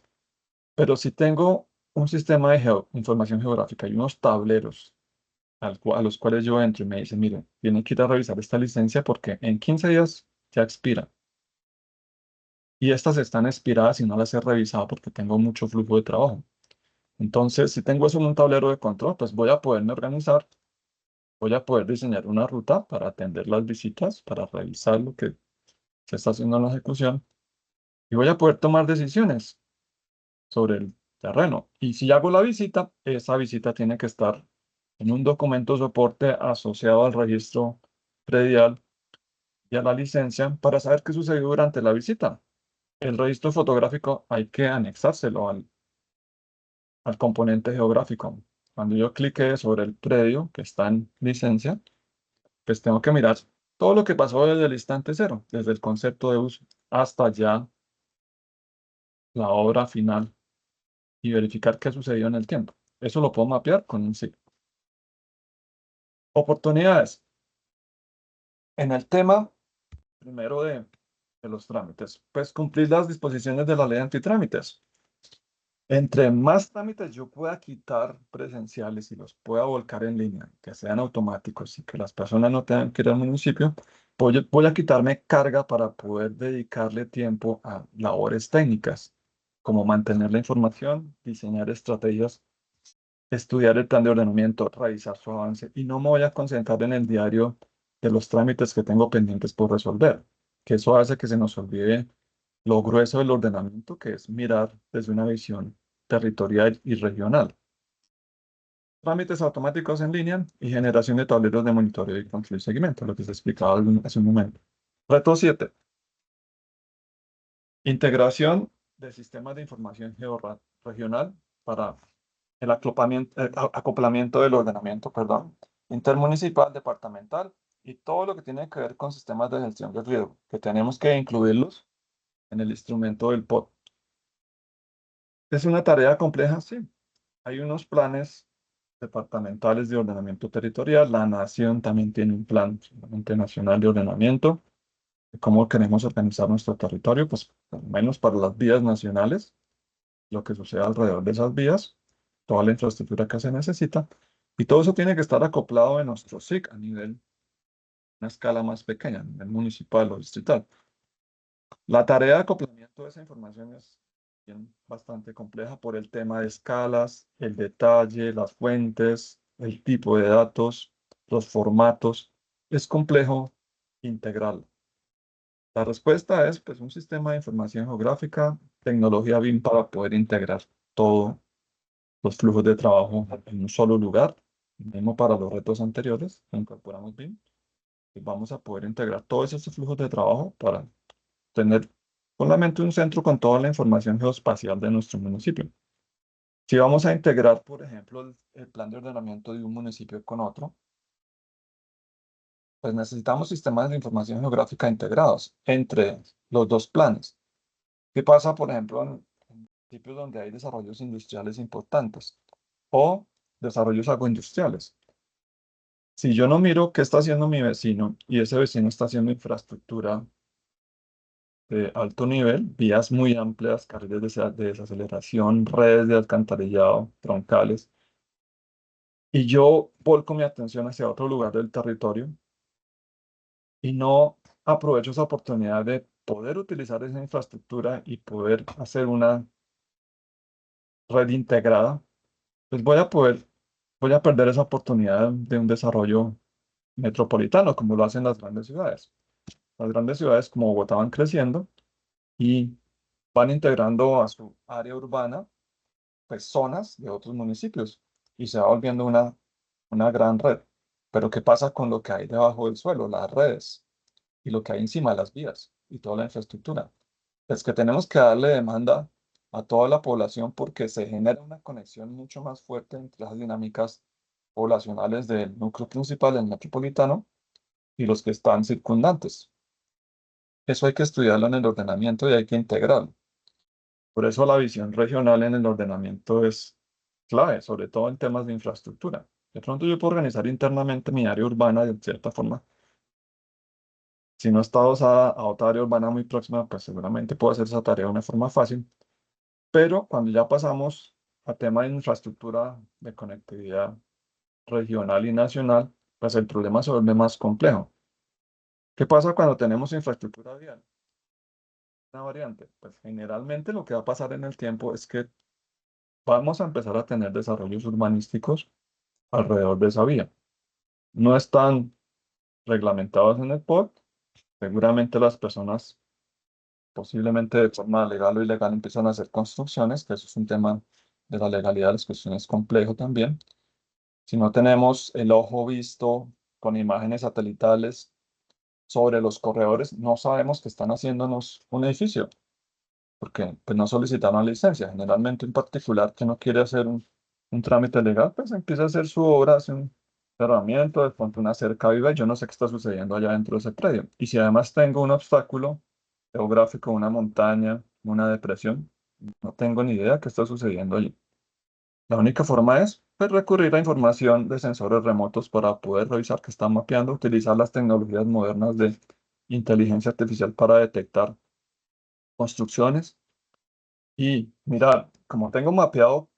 pero si tengo un sistema de información geográfica y unos tableros a los cuales yo entro y me dicen, miren, tienen que ir a revisar esta licencia porque en 15 días ya expira. Y estas están expiradas y no las he revisado porque tengo mucho flujo de trabajo. Entonces, si tengo eso en un tablero de control, pues voy a poderme organizar, voy a poder diseñar una ruta para atender las visitas, para revisar lo que se está haciendo en la ejecución y voy a poder tomar decisiones sobre el terreno. Y si hago la visita, esa visita tiene que estar en un documento soporte asociado al registro predial y a la licencia para saber qué sucedió durante la visita. El registro fotográfico hay que anexárselo al componente geográfico. Cuando yo clique sobre el predio que está en licencia, pues tengo que mirar todo lo que pasó desde el instante cero, desde el concepto de uso hasta ya la obra final y verificar qué sucedió en el tiempo. Eso lo puedo mapear con un ciclo. Oportunidades. En el tema primero de los trámites, pues cumplir las disposiciones de la ley antitrámites. Entre más trámites yo pueda quitar presenciales y los pueda volcar en línea, que sean automáticos y que las personas no tengan que ir al municipio, voy a quitarme carga para poder dedicarle tiempo a labores técnicas, como mantener la información, diseñar estrategias, estudiar el plan de ordenamiento, revisar su avance y no me voy a concentrar en el diario de los trámites que tengo pendientes por resolver, que eso hace que se nos olvide lo grueso del ordenamiento, que es mirar desde una visión territorial y regional. Trámites automáticos en línea y generación de tableros de monitoreo y control y seguimiento, lo que se explicaba hace un momento. Reto 7. Integración de sistemas de información georregional para el acoplamiento del ordenamiento, perdón, intermunicipal, departamental y todo lo que tiene que ver con sistemas de gestión de riesgo, que tenemos que incluirlos en el instrumento del POT. ¿Es una tarea compleja? Sí. Hay unos planes departamentales de ordenamiento territorial. La nación también tiene un plan solamente nacional de ordenamiento. De cómo queremos organizar nuestro territorio, pues al menos para las vías nacionales, lo que sucede alrededor de esas vías, toda la infraestructura que se necesita. Y todo eso tiene que estar acoplado en nuestro SIC a nivel, una escala más pequeña, a nivel municipal o distrital. La tarea de acoplamiento de esa información es bastante compleja por el tema de escalas, el detalle, las fuentes, el tipo de datos, los formatos. Es complejo integral. La respuesta es pues, un sistema de información geográfica, tecnología BIM para poder integrar todos los flujos de trabajo en un solo lugar. Mismo para los retos anteriores, incorporamos BIM y vamos a poder integrar todos esos flujos de trabajo para tener solamente un centro con toda la información geoespacial de nuestro municipio. Si vamos a integrar, por ejemplo, el plan de ordenamiento de un municipio con otro, pues necesitamos sistemas de información geográfica integrados entre los dos planes. ¿Qué pasa, por ejemplo, en municipios donde hay desarrollos industriales importantes o desarrollos agroindustriales? Si yo no miro qué está haciendo mi vecino y ese vecino está haciendo infraestructura de alto nivel, vías muy amplias, carriles de desaceleración, redes de alcantarillado, troncales, y yo volco mi atención hacia otro lugar del territorio y no aprovecho esa oportunidad de poder utilizar esa infraestructura y poder hacer una red integrada, pues voy a perder esa oportunidad de un desarrollo metropolitano, como lo hacen las grandes ciudades. Las grandes ciudades como Bogotá van creciendo y van integrando a su área urbana pues, zonas de otros municipios y se va volviendo una gran red. Pero ¿qué pasa con lo que hay debajo del suelo, las redes y lo que hay encima de las vías y toda la infraestructura? Es que tenemos que darle demanda a toda la población porque se genera una conexión mucho más fuerte entre las dinámicas poblacionales del núcleo principal, el metropolitano, y los que están circundantes. Eso hay que estudiarlo en el ordenamiento y hay que integrarlo. Por eso la visión regional en el ordenamiento es clave, sobre todo en temas de infraestructura. De pronto yo puedo organizar internamente mi área urbana de cierta forma. Si no está adosada a otra área urbana muy próxima, pues seguramente puedo hacer esa tarea de una forma fácil. Pero cuando ya pasamos a tema de infraestructura de conectividad regional y nacional, pues el problema se vuelve más complejo. ¿Qué pasa cuando tenemos infraestructura vial? Una variante. Pues generalmente lo que va a pasar en el tiempo es que vamos a empezar a tener desarrollos urbanísticos alrededor de esa vía. No están reglamentados en el POT. Seguramente las personas, posiblemente de forma legal o ilegal, empiezan a hacer construcciones, que eso es un tema de la legalidad de las cuestiones complejo también. Si no tenemos el ojo visto con imágenes satelitales sobre los corredores, no sabemos que están haciéndonos un edificio, porque pues, no solicitaron licencia. Generalmente un particular que no quiere hacer un trámite legal, pues empieza a hacer su obra, hace un cerramiento, de pronto una cerca viva, y yo no sé qué está sucediendo allá dentro de ese predio. Y si además tengo un obstáculo geográfico, una montaña, una depresión, no tengo ni idea qué está sucediendo allí. La única forma es pues, recurrir a información de sensores remotos para poder revisar qué están mapeando, utilizar las tecnologías modernas de inteligencia artificial para detectar construcciones y mirar, como tengo mapeado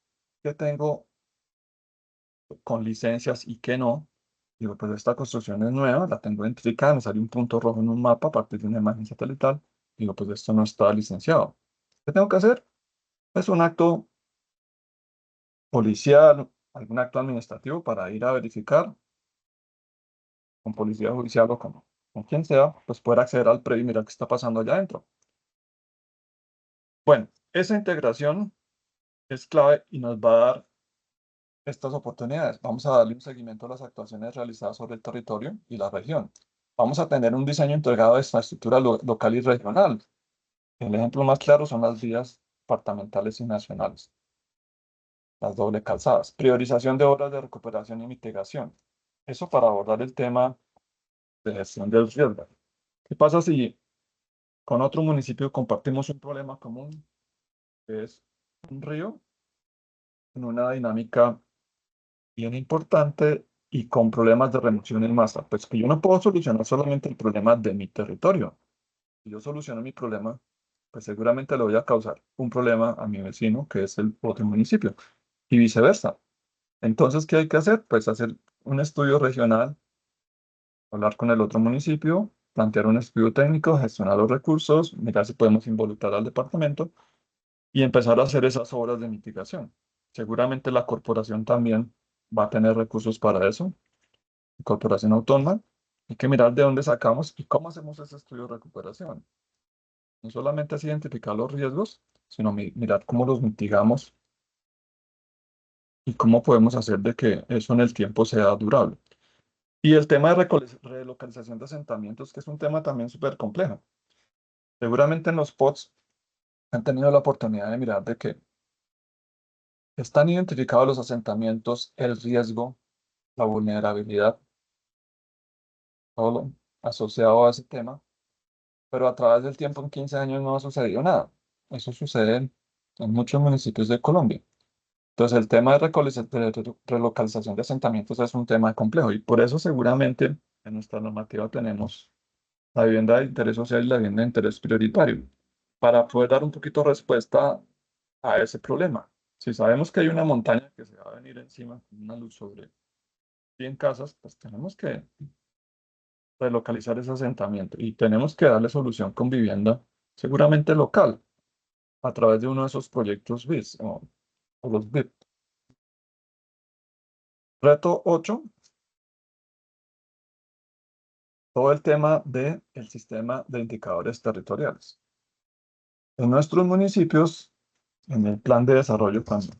qué tengo con licencias y qué no, digo, pues esta construcción es nueva, la tengo identificada, me sale un punto rojo en un mapa a partir de una imagen satelital, digo, pues esto no está licenciado. ¿Qué tengo que hacer? Es un acto policial, algún acto administrativo para ir a verificar con policía judicial o con quien sea, pues poder acceder al predio y mirar qué está pasando allá adentro. Bueno, esa integración es clave y nos va a dar estas oportunidades. Vamos a darle un seguimiento a las actuaciones realizadas sobre el territorio y la región. Vamos a tener un diseño integrado de infraestructura local y regional. El ejemplo más claro son las vías departamentales y nacionales, las doble calzadas. Priorización de obras de recuperación y mitigación. Eso para abordar el tema de gestión del riesgo. ¿Qué pasa si con otro municipio compartimos un problema común, que es un río en una dinámica bien importante y con problemas de remoción en masa? Pues que yo no puedo solucionar solamente el problema de mi territorio. Si yo soluciono mi problema, pues seguramente le voy a causar un problema a mi vecino, que es el otro municipio, y viceversa. Entonces, ¿qué hay que hacer? Pues hacer un estudio regional, hablar con el otro municipio, plantear un estudio técnico, gestionar los recursos, mirar si podemos involucrar al departamento y empezar a hacer esas obras de mitigación. Seguramente la corporación también va a tener recursos para eso, corporación autónoma. Hay que mirar de dónde sacamos y cómo hacemos ese estudio de recuperación. No solamente es identificar los riesgos, sino mirar cómo los mitigamos y cómo podemos hacer de que eso en el tiempo sea durable. Y el tema de relocalización de asentamientos, que es un tema también súper complejo. Seguramente en los POTS han tenido la oportunidad de mirar de que están identificados los asentamientos, el riesgo, la vulnerabilidad, todo lo asociado a ese tema, pero a través del tiempo, en 15 años, no ha sucedido nada. Eso sucede en muchos municipios de Colombia. Entonces, el tema de relocalización de asentamientos es un tema complejo y por eso seguramente en nuestra normativa tenemos la vivienda de interés social y la vivienda de interés prioritario para poder dar un poquito respuesta a ese problema. Si sabemos que hay una montaña que se va a venir encima con una luz sobre 100 casas, pues tenemos que relocalizar ese asentamiento y tenemos que darle solución con vivienda seguramente local a través de uno de esos proyectos BIS o los BIP. Reto 8, todo el tema del sistema de indicadores territoriales. En nuestros municipios, en el plan de desarrollo, cuando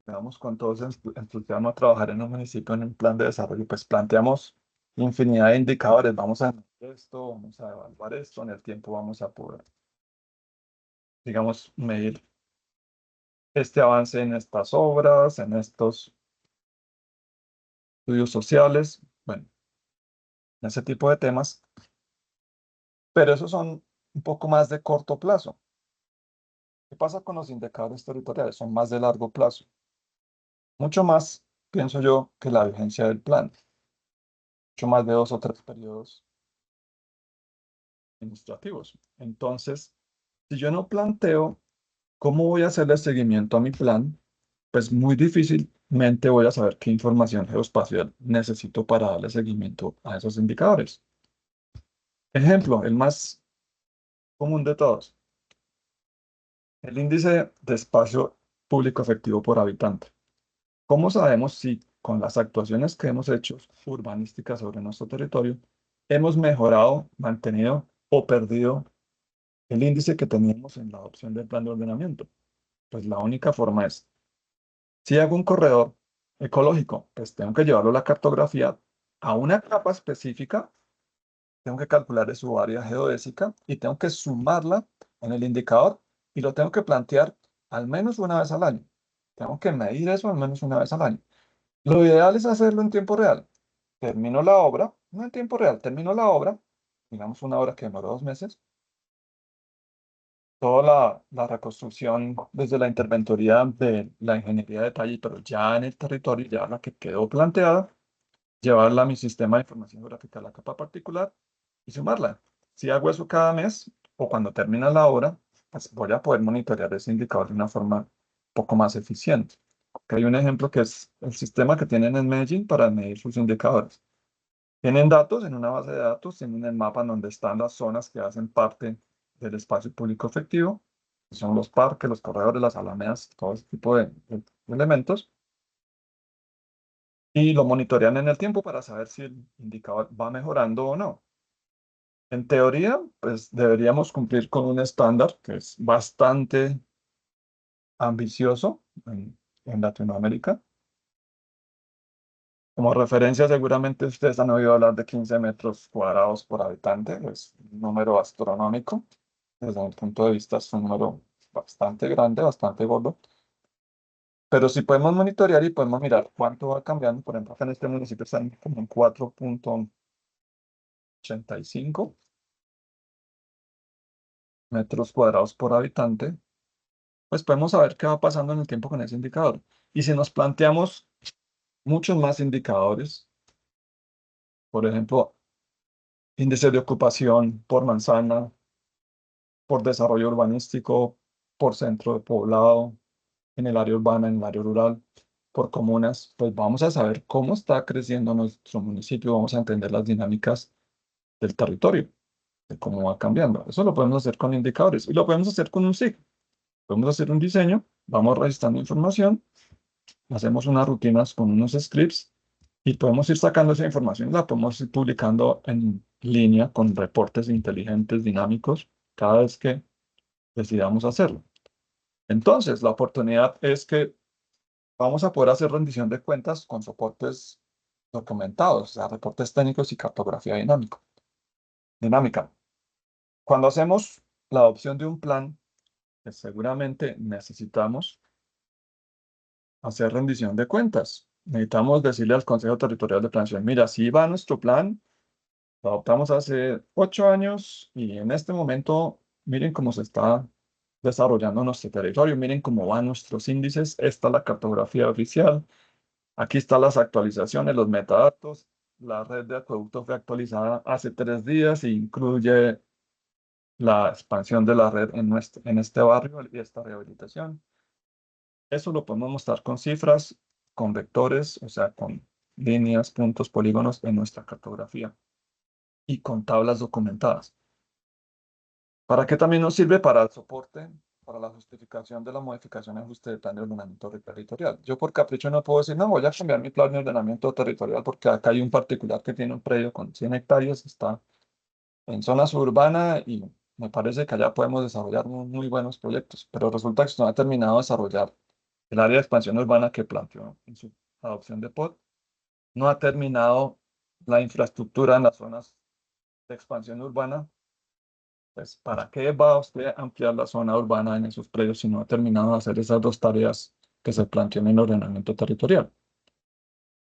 vamos con todos entusiasmo a trabajar en un municipio en el plan de desarrollo, pues planteamos infinidad de indicadores. Vamos a medir esto, vamos a evaluar esto, en el tiempo vamos a poder, digamos, medir este avance en estas obras, en estos estudios sociales. Bueno, ese tipo de temas, pero esos son un poco más de corto plazo. ¿Qué pasa con los indicadores territoriales? Son más de largo plazo. Mucho más, pienso yo, que la vigencia del plan. Mucho más de 2 o 3 periodos administrativos. Entonces, si yo no planteo cómo voy a hacerle seguimiento a mi plan, pues muy difícilmente voy a saber qué información geoespacial necesito para darle seguimiento a esos indicadores. Ejemplo, el más común de todos, el índice de espacio público efectivo por habitante. ¿Cómo sabemos si con las actuaciones que hemos hecho urbanísticas sobre nuestro territorio hemos mejorado, mantenido o perdido el índice que teníamos en la adopción del plan de ordenamiento? Pues la única forma es, si hago un corredor ecológico, pues tengo que llevarlo a la cartografía a una capa específica, tengo que calcular de su área geodésica y tengo que sumarla en el indicador y lo tengo que plantear al menos una vez al año. Tengo que medir eso al menos una vez al año. Lo ideal es hacerlo en tiempo real. Termino la obra, no en tiempo real, termino la obra, digamos una obra que demoró 2 meses, toda la reconstrucción desde la interventoría de la ingeniería de detalle, pero ya en el territorio, ya la que quedó planteada, llevarla a mi sistema de información geográfica, a la capa particular y sumarla. Si hago eso cada mes o cuando termina la obra, pues voy a poder monitorear ese indicador de una forma un poco más eficiente. Aquí hay un ejemplo que es el sistema que tienen en Medellín para medir sus indicadores. Tienen datos en una base de datos, tienen el mapa en donde están las zonas que hacen parte del espacio público efectivo, que son los parques, los corredores, las alamedas, todo ese tipo de elementos, y lo monitorean en el tiempo para saber si el indicador va mejorando o no. En teoría, pues deberíamos cumplir con un estándar que es bastante ambicioso en Latinoamérica. Como referencia, seguramente ustedes han oído hablar de 15 metros cuadrados por habitante, es un número astronómico. Desde mi punto de vista es un número bastante grande, bastante gordo. Pero si podemos monitorear y podemos mirar cuánto va cambiando, por ejemplo, acá en este municipio están como en 4,85 metros cuadrados por habitante, pues podemos saber qué va pasando en el tiempo con ese indicador. Y si nos planteamos muchos más indicadores, por ejemplo, índice de ocupación por manzana, por desarrollo urbanístico, por centro de poblado, en el área urbana, en el área rural, por comunas, pues vamos a saber cómo está creciendo nuestro municipio, vamos a entender las dinámicas del territorio, de cómo va cambiando. Eso lo podemos hacer con indicadores y lo podemos hacer con un SIG. Podemos hacer un diseño, vamos registrando información, hacemos unas rutinas con unos scripts y podemos ir sacando esa información, la podemos ir publicando en línea con reportes inteligentes, dinámicos, cada vez que decidamos hacerlo. Entonces, la oportunidad es que vamos a poder hacer rendición de cuentas con soportes documentados, o sea, reportes técnicos y cartografía dinámica. Cuando hacemos la adopción de un plan, pues seguramente necesitamos hacer rendición de cuentas. Necesitamos decirle al Consejo Territorial de Planeación, mira, si va nuestro plan, lo adoptamos hace 8 años y en este momento, miren cómo se está desarrollando nuestro territorio, miren cómo van nuestros índices, esta es la cartografía oficial, aquí están las actualizaciones, los metadatos, la red de acueducto fue actualizada hace 3 días e incluye la expansión de la red en este barrio y esta rehabilitación. Eso lo podemos mostrar con cifras, con vectores, o sea, con líneas, puntos, polígonos en nuestra cartografía y con tablas documentadas. ¿Para qué también nos sirve? Para el soporte, para la justificación de la modificación y ajuste del plan de ordenamiento territorial. Yo por capricho no puedo decir, no, voy a cambiar mi plan de ordenamiento territorial porque acá hay un particular que tiene un predio con 100 hectáreas, está en zona suburbana y me parece que allá podemos desarrollar muy buenos proyectos, pero resulta que no ha terminado de desarrollar el área de expansión urbana que planteó en su adopción de POT, no ha terminado la infraestructura en las zonas de expansión urbana. Pues, ¿para qué va usted a ampliar la zona urbana en esos predios si no ha terminado de hacer esas dos tareas que se plantean en el ordenamiento territorial?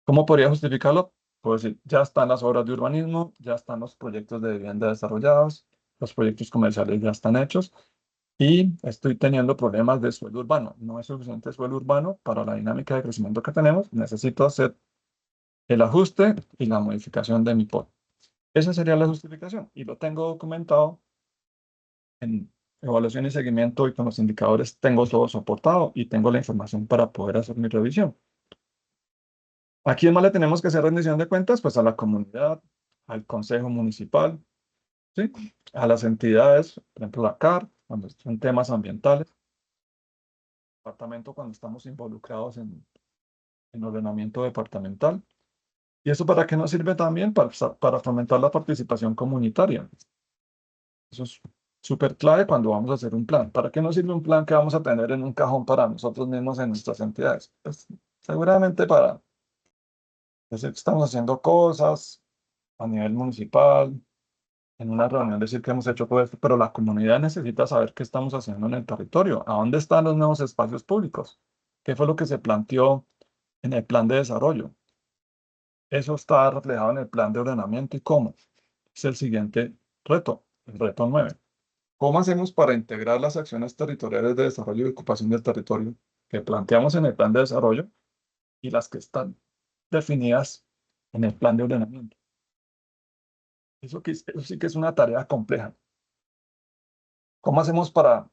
¿Cómo podría justificarlo? Puedo decir, ya están las obras de urbanismo, ya están los proyectos de vivienda desarrollados, los proyectos comerciales ya están hechos y estoy teniendo problemas de suelo urbano. No es suficiente suelo urbano para la dinámica de crecimiento que tenemos. Necesito hacer el ajuste y la modificación de mi POT. Esa sería la justificación y lo tengo documentado en evaluación y seguimiento y con los indicadores tengo todo soportado y tengo la información para poder hacer mi revisión. ¿A quién más le tenemos que hacer rendición de cuentas? Pues a la comunidad, al consejo municipal, ¿sí? A las entidades, por ejemplo la CAR, cuando son temas ambientales, departamento cuando estamos involucrados en ordenamiento departamental. ¿Y eso para qué nos sirve también? Para fomentar la participación comunitaria. Eso es súper clave cuando vamos a hacer un plan. ¿Para qué nos sirve un plan que vamos a tener en un cajón para nosotros mismos en nuestras entidades? Pues seguramente para decir que estamos haciendo cosas a nivel municipal, en una reunión decir que hemos hecho todo esto, pero la comunidad necesita saber qué estamos haciendo en el territorio. ¿A dónde están los nuevos espacios públicos? ¿Qué fue lo que se planteó en el plan de desarrollo? Eso está reflejado en el plan de ordenamiento y cómo. Es el siguiente reto, el reto 9. ¿Cómo hacemos para integrar las acciones territoriales de desarrollo y ocupación del territorio que planteamos en el plan de desarrollo y las que están definidas en el plan de ordenamiento? Eso sí que es una tarea compleja. ¿Cómo hacemos para,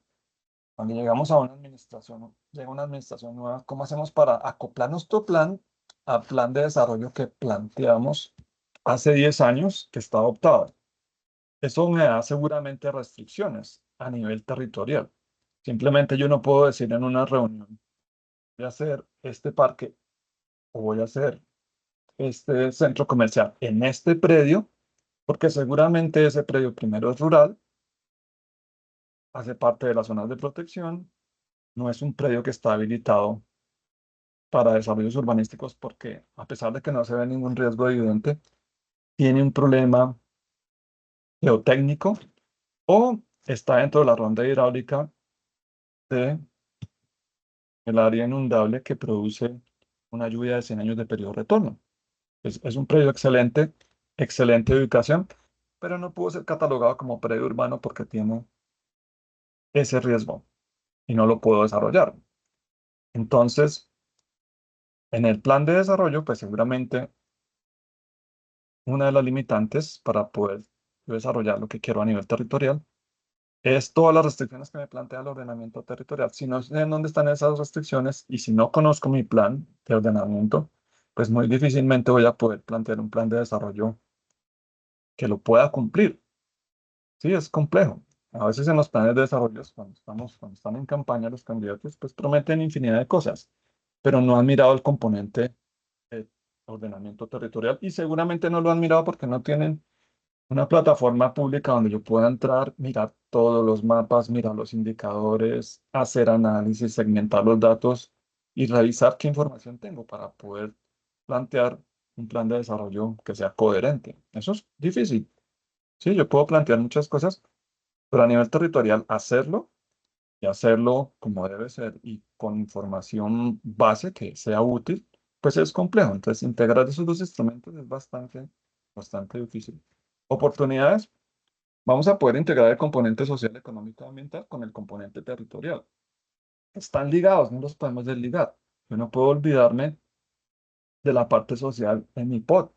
cuando llegamos a una administración, llega una administración nueva, cómo hacemos para acoplar nuestro plan al plan de desarrollo que planteamos hace 10 años que está adoptado? Eso me da seguramente restricciones a nivel territorial. Simplemente yo no puedo decir en una reunión, voy a hacer este parque o voy a hacer este centro comercial en este predio, porque seguramente ese predio primero es rural, hace parte de las zonas de protección, no es un predio que está habilitado para desarrollos urbanísticos porque a pesar de que no se ve ningún riesgo evidente, tiene un problema geotécnico o está dentro de la ronda hidráulica de el área inundable que produce una lluvia de 100 años de periodo de retorno. Es un predio excelente, excelente ubicación, pero no pudo ser catalogado como predio urbano porque tiene ese riesgo y no lo puedo desarrollar. Entonces, en el plan de desarrollo, pues seguramente una de las limitantes para poder desarrollar lo que quiero a nivel territorial es todas las restricciones que me plantea el ordenamiento territorial. Si no sé en dónde están esas restricciones y si no conozco mi plan de ordenamiento, pues muy difícilmente voy a poder plantear un plan de desarrollo que lo pueda cumplir. Sí, es complejo. A veces en los planes de desarrollo, cuando están en campaña los candidatos, pues prometen infinidad de cosas, pero no han mirado el componente de ordenamiento territorial y seguramente no lo han mirado porque no tienen una plataforma pública donde yo pueda entrar, mirar todos los mapas, mirar los indicadores, hacer análisis, segmentar los datos y revisar qué información tengo para poder plantear un plan de desarrollo que sea coherente. Eso es difícil. Sí, yo puedo plantear muchas cosas, pero a nivel territorial hacerlo y hacerlo como debe ser y con información base que sea útil, pues es complejo. Entonces, integrar esos dos instrumentos es bastante difícil. Oportunidades. Vamos a poder integrar el componente social, económico y ambiental con el componente territorial. Están ligados, no los podemos desligar. Yo no puedo olvidarme de la parte social en mi POT.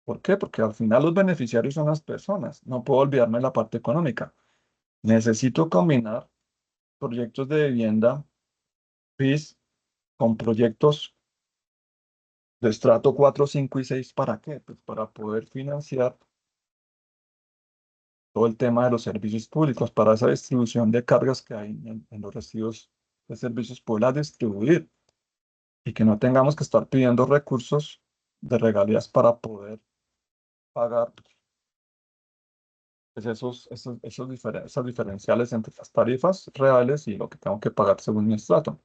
¿Por qué? Porque al final los beneficiarios son las personas. No puedo olvidarme de la parte económica. Necesito combinar proyectos de vivienda PIS con proyectos de estrato 4, 5 y 6. ¿Para qué? Pues para poder financiar todo el tema de los servicios públicos, para esa distribución de cargas que hay en los residuos de servicios, poderlas distribuir y que no tengamos que estar pidiendo recursos de regalías para poder pagar pues, esos diferenciales entre las tarifas reales y lo que tengo que pagar según mi estrato.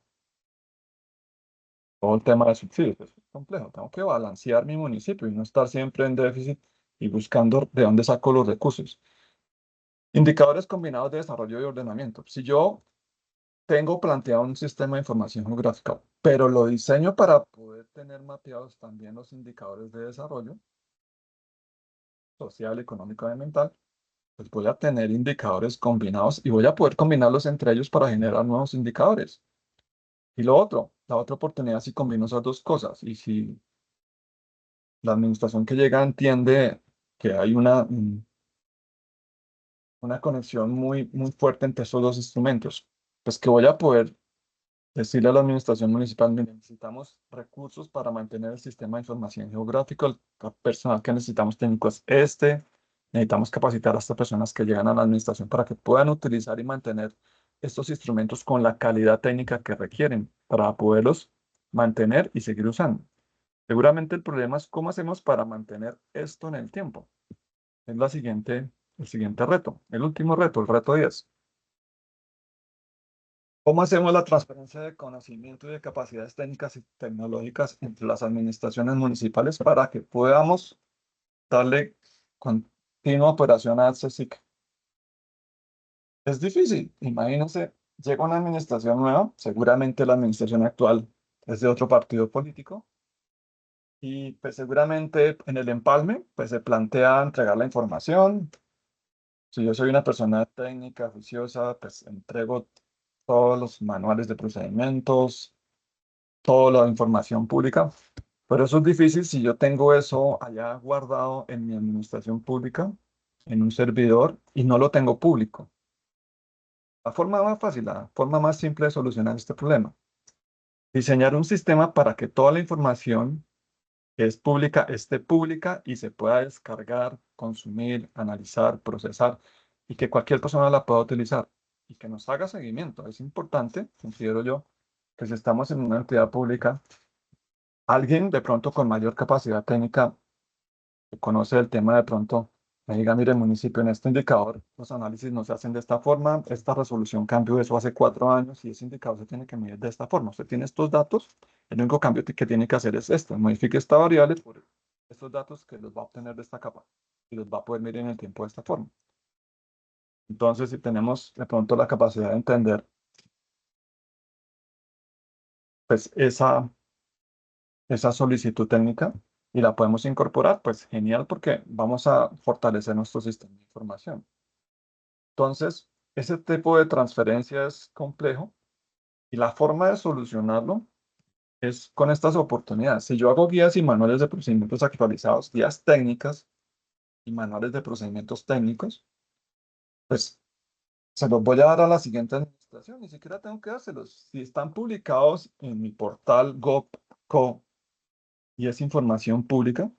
Todo el tema de subsidios pues, es complejo. Tengo que balancear mi municipio y no estar siempre en déficit y buscando de dónde saco los recursos. Indicadores combinados de desarrollo y ordenamiento. Si yo tengo planteado un sistema de información geográfica, pero lo diseño para poder tener mapeados también los indicadores de desarrollo social, económico y ambiental, pues voy a tener indicadores combinados y voy a poder combinarlos entre ellos para generar nuevos indicadores. Y lo otro, la otra oportunidad si combino esas dos cosas y si la administración que llega entiende que hay una conexión muy fuerte entre esos dos instrumentos, pues que voy a poder decirle a la administración municipal: "Mire, necesitamos recursos para mantener el sistema de información geográfico, el personal que necesitamos técnico es este, necesitamos capacitar a estas personas que llegan a la administración para que puedan utilizar y mantener estos instrumentos con la calidad técnica que requieren para poderlos mantener y seguir usando". Seguramente el problema es cómo hacemos para mantener esto en el tiempo. Es el siguiente reto, el último reto, el reto 10. ¿Cómo hacemos la transferencia de conocimiento y de capacidades técnicas y tecnológicas entre las administraciones municipales para que podamos darle continua operación a CSIC? Es difícil. Imagínense, llega una administración nueva, seguramente la administración actual es de otro partido político, y pues seguramente en el empalme pues se plantea entregar la información. Si yo soy una persona técnica, juiciosa, pues entrego todos los manuales de procedimientos, toda la información pública, pero eso es difícil si yo tengo eso allá guardado en mi administración pública, en un servidor, y no lo tengo público. La forma más fácil, la forma más simple de solucionar este problema: diseñar un sistema para que toda la información que es pública esté pública y se pueda descargar, consumir, analizar, procesar, y que cualquier persona la pueda utilizar y que nos haga seguimiento. Es importante, considero yo, que si estamos en una entidad pública, alguien de pronto con mayor capacidad técnica que conoce el tema de pronto me diga: "Mire, municipio, en este indicador los análisis no se hacen de esta forma, esta resolución cambió eso hace 4 años y ese indicador se tiene que medir de esta forma. Usted tiene estos datos, el único cambio que tiene que hacer es esto, modifique esta variable por estos datos que los va a obtener de esta capa y los va a poder medir en el tiempo de esta forma". Entonces, si tenemos de pronto la capacidad de entender pues esa solicitud técnica y la podemos incorporar, pues genial, porque vamos a fortalecer nuestro sistema de información. Entonces, ese tipo de transferencia es complejo y la forma de solucionarlo es con estas oportunidades. Si yo hago guías y manuales de procedimientos actualizados, guías técnicas y manuales de procedimientos técnicos, pues se los voy a dar a la siguiente administración. Ni siquiera tengo que dárselos. Si están publicados en mi portal gov.co y es información pública,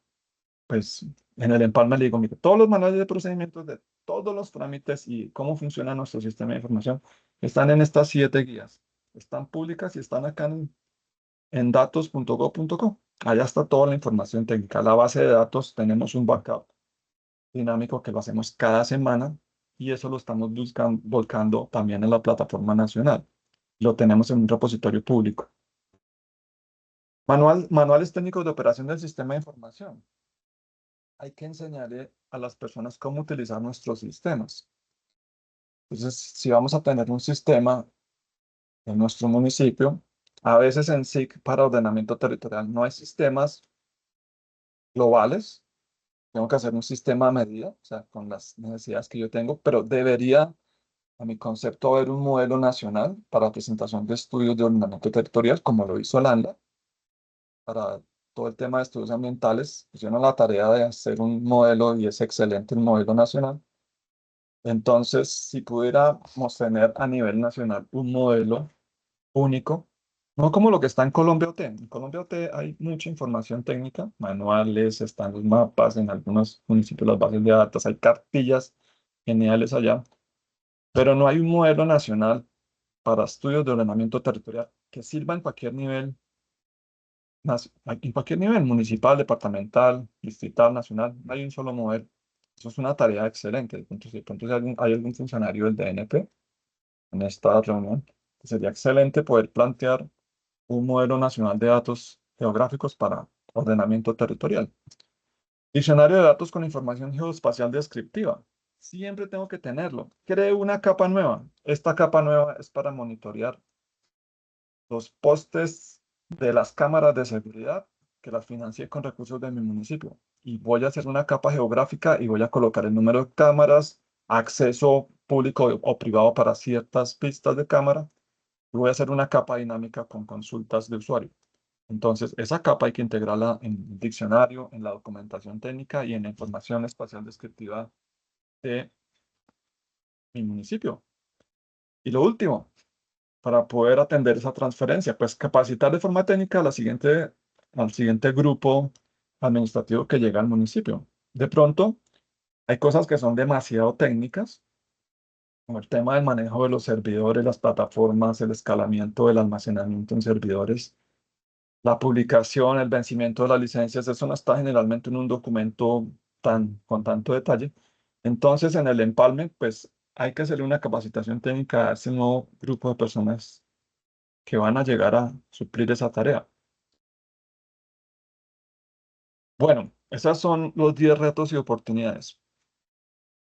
pues en el empalme le digo: "Mire, todos los manuales de procedimientos de todos los trámites y cómo funciona nuestro sistema de información están en estas 7 guías. Están públicas y están acá en datos.gov.co. Allá está toda la información técnica. La base de datos, tenemos un backup dinámico que lo hacemos cada semana y eso lo estamos volcando también en la plataforma nacional. Lo tenemos en un repositorio público. Manuales técnicos de operación del sistema de información. Hay que enseñarle a las personas cómo utilizar nuestros sistemas. Entonces, si vamos a tener un sistema en nuestro municipio, a veces en SIC para ordenamiento territorial no hay sistemas globales. Tengo que hacer un sistema a medida, o sea, con las necesidades que yo tengo, pero debería, a mi concepto, haber un modelo nacional para presentación de estudios de ordenamiento territorial, como lo hizo Holanda, para todo el tema de estudios ambientales. Hicieron la tarea de hacer un modelo y es excelente el modelo nacional. Entonces, si pudiéramos tener a nivel nacional un modelo único, no como lo que está en Colombia OT. En Colombia OT hay mucha información técnica, manuales, están los mapas, en algunos municipios las bases de datos, hay cartillas geniales allá, pero no hay un modelo nacional para estudios de ordenamiento territorial que sirva en cualquier nivel, municipal, departamental, distrital, nacional. No hay un solo modelo. Eso es una tarea excelente. De pronto si hay algún funcionario del DNP en esta reunión, sería excelente poder plantear un modelo nacional de datos geográficos para ordenamiento territorial. Diccionario de datos con información geoespacial descriptiva. Siempre tengo que tenerlo. Creo una capa nueva. Esta capa nueva es para monitorear los postes de las cámaras de seguridad que las financié con recursos de mi municipio. Y voy a hacer una capa geográfica y voy a colocar el número de cámaras, acceso público o privado para ciertas pistas de cámara. Y voy a hacer una capa dinámica con consultas de usuario. Entonces, esa capa hay que integrarla en el diccionario, en la documentación técnica y en la información espacial descriptiva de mi municipio. Y lo último, para poder atender esa transferencia, pues capacitar de forma técnica a al siguiente grupo administrativo que llega al municipio. De pronto, hay cosas que son demasiado técnicas, como el tema del manejo de los servidores, las plataformas, el escalamiento del almacenamiento en servidores, la publicación, el vencimiento de las licencias. Eso no está generalmente en un documento con tanto detalle. Entonces, en el empalme, pues hay que hacerle una capacitación técnica a ese nuevo grupo de personas que van a llegar a suplir esa tarea. Bueno, esos son los 10 retos y oportunidades.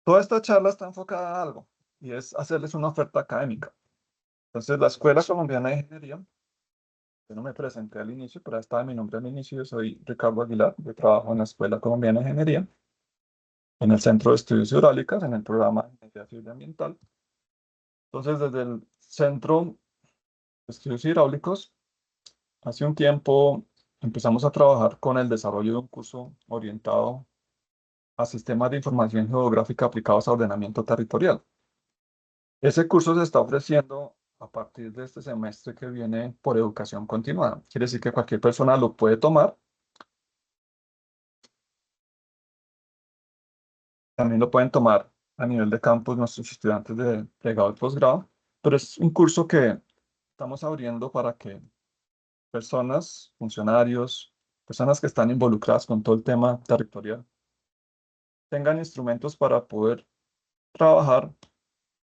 Toda esta charla está enfocada a algo y es hacerles una oferta académica. Entonces, la Escuela Colombiana de Ingeniería, yo no me presenté al inicio, pero ahí estaba mi nombre al inicio. Yo soy Ricardo Aguilar, yo trabajo en la Escuela Colombiana de Ingeniería, en el Centro de Estudios Hidráulicas, en el programa de Ingeniería Civil y Ambiental. Entonces, desde el Centro de Estudios Hidráulicos, hace un tiempo empezamos a trabajar con el desarrollo de un curso orientado a sistemas de información geográfica aplicados a ordenamiento territorial. Ese curso se está ofreciendo a partir de este semestre que viene por educación continuada. Quiere decir que cualquier persona lo puede tomar. También lo pueden tomar a nivel de campus nuestros estudiantes de pregrado y posgrado, pero es un curso que estamos abriendo para que personas, funcionarios, personas que están involucradas con todo el tema territorial, tengan instrumentos para poder trabajar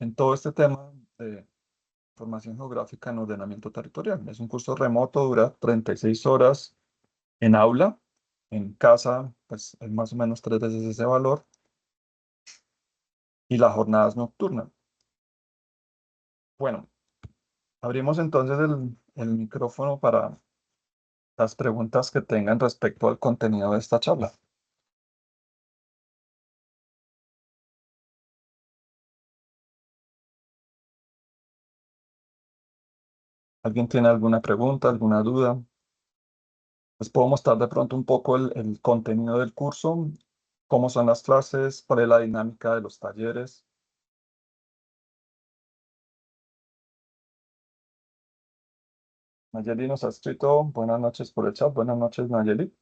en todo este tema de formación geográfica en ordenamiento territorial. Es un curso remoto, dura 36 horas en aula, en casa, pues es más o menos 3 veces ese valor, y la jornada es nocturna. Bueno, abrimos entonces el micrófono para las preguntas que tengan respecto al contenido de esta charla. ¿Alguien tiene alguna pregunta, alguna duda? Les puedo mostrar de pronto un poco el contenido del curso, cómo son las clases, cuál es la dinámica de los talleres. Nayeli nos ha escrito, buenas noches por el chat, buenas noches Nayeli.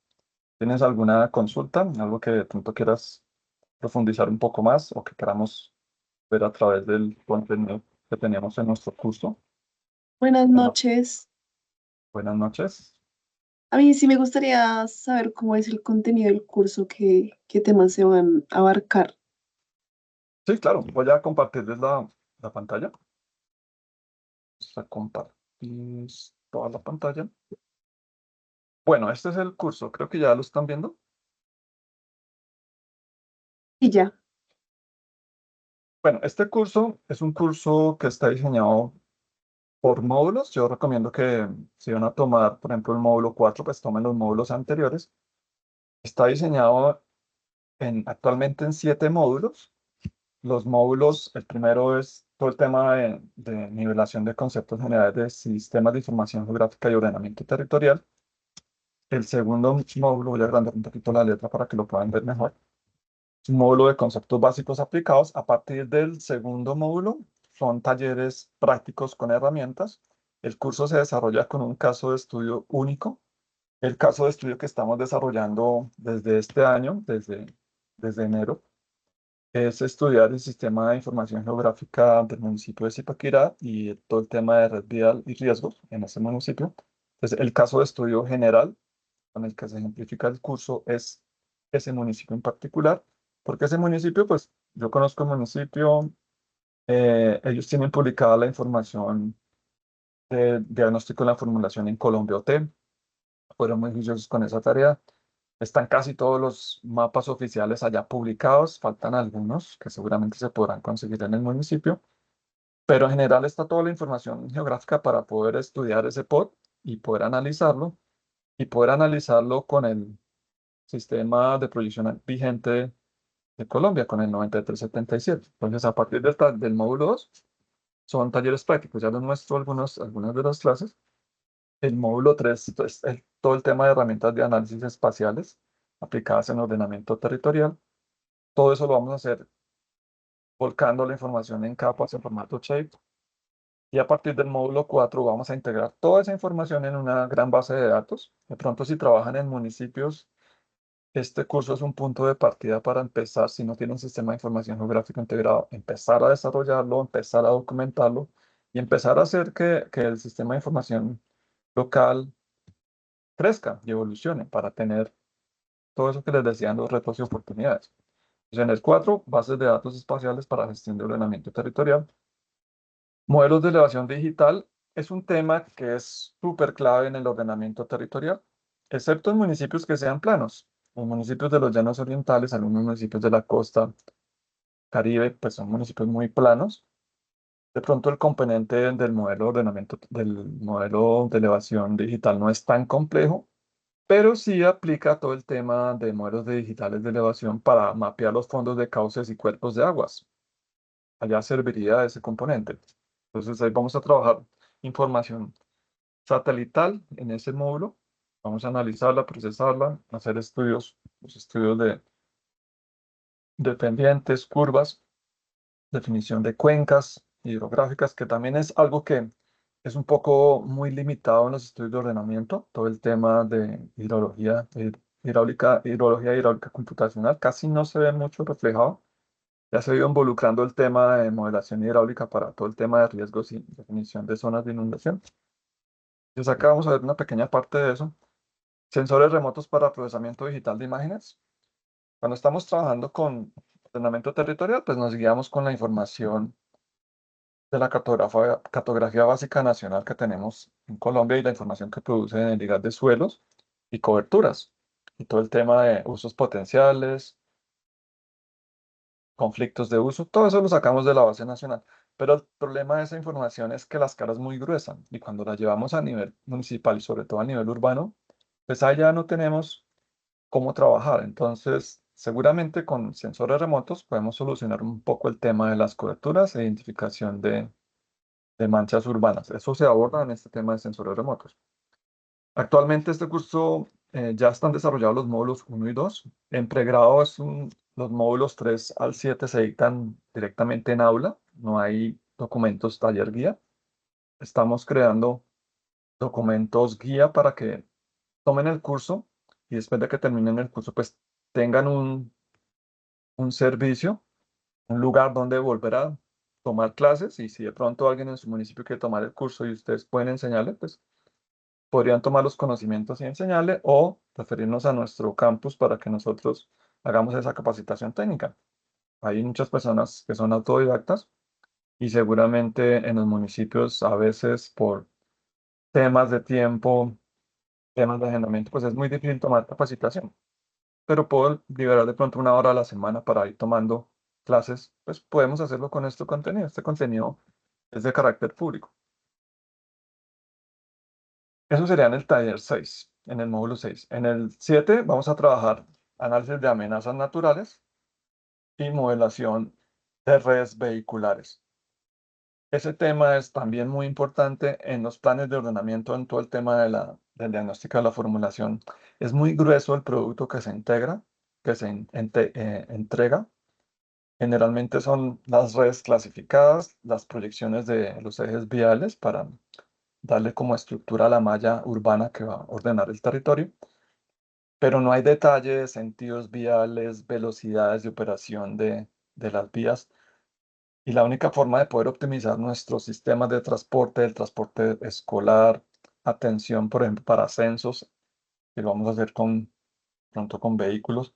¿Tienes alguna consulta, algo que de pronto quieras profundizar un poco más o que queramos ver a través del contenido que tenemos en nuestro curso? Buenas Bueno, noches. buenas noches. A mí sí me gustaría saber cómo es el contenido del curso, qué temas se van a abarcar. Sí, claro, voy a compartirles la pantalla. Vamos a compartir toda la pantalla. Bueno, este es el curso, creo que ya lo están viendo. Y ya, Bueno, este curso es un curso que está diseñado por módulos. Yo recomiendo que si van a tomar, por ejemplo, el módulo 4, pues tomen los módulos anteriores. Está diseñado actualmente en 7 módulos. Los módulos, el primero es todo el tema de nivelación de conceptos generales de sistemas de información geográfica y ordenamiento territorial. El segundo módulo, voy a agrandar un poquito la letra para que lo puedan ver mejor. Es un módulo de conceptos básicos aplicados. A partir del segundo módulo, son talleres prácticos con herramientas. El curso se desarrolla con un caso de estudio único. El caso de estudio que estamos desarrollando desde este año, desde enero, es estudiar el sistema de información geográfica del municipio de Zipaquirá y todo el tema de red vial y riesgos en ese municipio. Entonces, el caso de estudio general con el que se ejemplifica el curso es ese municipio en particular, porque ese municipio, pues yo conozco el municipio, ellos tienen publicada la información de diagnóstico de la formulación en Colombia OT, fueron muy juiciosos con esa tarea. Están casi todos los mapas oficiales allá publicados, faltan algunos que seguramente se podrán conseguir en el municipio, pero en general está toda la información geográfica para poder estudiar ese POT y poder analizarlo con el sistema de proyección vigente de Colombia, con el 9377. Entonces, a partir del módulo 2, son talleres prácticos. Ya les muestro algunas de las clases. El módulo 3 es todo el tema de herramientas de análisis espaciales aplicadas en ordenamiento territorial. Todo eso lo vamos a hacer volcando la información en capas en formato shape. Y a partir del módulo 4 vamos a integrar toda esa información en una gran base de datos. De pronto, si trabajan en municipios, este curso es un punto de partida para empezar, si no tiene un sistema de información geográfica integrado, empezar a desarrollarlo, empezar a documentarlo y empezar a hacer que el sistema de información local crezca y evolucione para tener todo eso que les decían, los retos y oportunidades. Entonces, en el 4, bases de datos espaciales para gestión de ordenamiento territorial. Modelos de elevación digital es un tema que es súper clave en el ordenamiento territorial, excepto en municipios que sean planos. Los municipios de los llanos orientales, algunos municipios de la costa Caribe, pues son municipios muy planos. De pronto el componente del modelo de ordenamiento, del modelo de elevación digital no es tan complejo, pero sí aplica todo el tema de modelos de digitales de elevación para mapear los fondos de cauces y cuerpos de aguas. Allá serviría ese componente. Entonces ahí vamos a trabajar información satelital en ese módulo. Vamos a analizarla, procesarla, hacer los estudios de pendientes, curvas, definición de cuencas hidrográficas, que también es algo que es un poco muy limitado en los estudios de ordenamiento. Todo el tema de hidrología hidráulica computacional casi no se ve mucho reflejado. Ya se ha ido involucrando el tema de modelación hidráulica para todo el tema de riesgos y definición de zonas de inundación. Entonces acá vamos a ver una pequeña parte de eso. Sensores remotos para procesamiento digital de imágenes. Cuando estamos trabajando con ordenamiento territorial, pues nos guiamos con la información de la cartografía básica nacional que tenemos en Colombia y la información que produce en el IGAD de suelos y coberturas. Y todo el tema de usos potenciales, conflictos de uso, todo eso lo sacamos de la base nacional. Pero el problema de esa información es que la escala es muy gruesa y cuando la llevamos a nivel municipal y sobre todo a nivel urbano, pues allá no tenemos cómo trabajar. Entonces, seguramente con sensores remotos podemos solucionar un poco el tema de las coberturas e identificación de manchas urbanas. Eso se aborda en este tema de sensores remotos. Actualmente este curso ya están desarrollados los módulos 1 y 2. En pregrado los módulos 3 al 7 se dictan directamente en aula, no hay documentos taller guía. Estamos creando documentos guía para que tomen el curso y después de que terminen el curso, pues tengan un servicio, un lugar donde volver a tomar clases y si de pronto alguien en su municipio quiere tomar el curso y ustedes pueden enseñarle, pues podrían tomar los conocimientos y enseñarle o referirnos a nuestro campus para que nosotros hagamos esa capacitación técnica. Hay muchas personas que son autodidactas y seguramente en los municipios a veces por temas de tiempo, temas de agendamiento, pues es muy difícil tomar capacitación. Pero puedo liberar de pronto una hora a la semana para ir tomando clases, pues podemos hacerlo con este contenido. Este contenido es de carácter público. Eso sería en el taller 6, en el módulo 6. En el 7 vamos a trabajar análisis de amenazas naturales y modelación de redes vehiculares. Ese tema es también muy importante en los planes de ordenamiento, en todo el tema del diagnóstico de la formulación. Es muy grueso el producto que se integra, que se entrega. Generalmente son las redes clasificadas, las proyecciones de los ejes viales para darle como estructura a la malla urbana que va a ordenar el territorio, pero no hay detalles, sentidos viales, velocidades de operación de las vías. Y la única forma de poder optimizar nuestros sistemas de transporte, el transporte escolar, atención, por ejemplo, para censos, que lo vamos a hacer pronto con vehículos,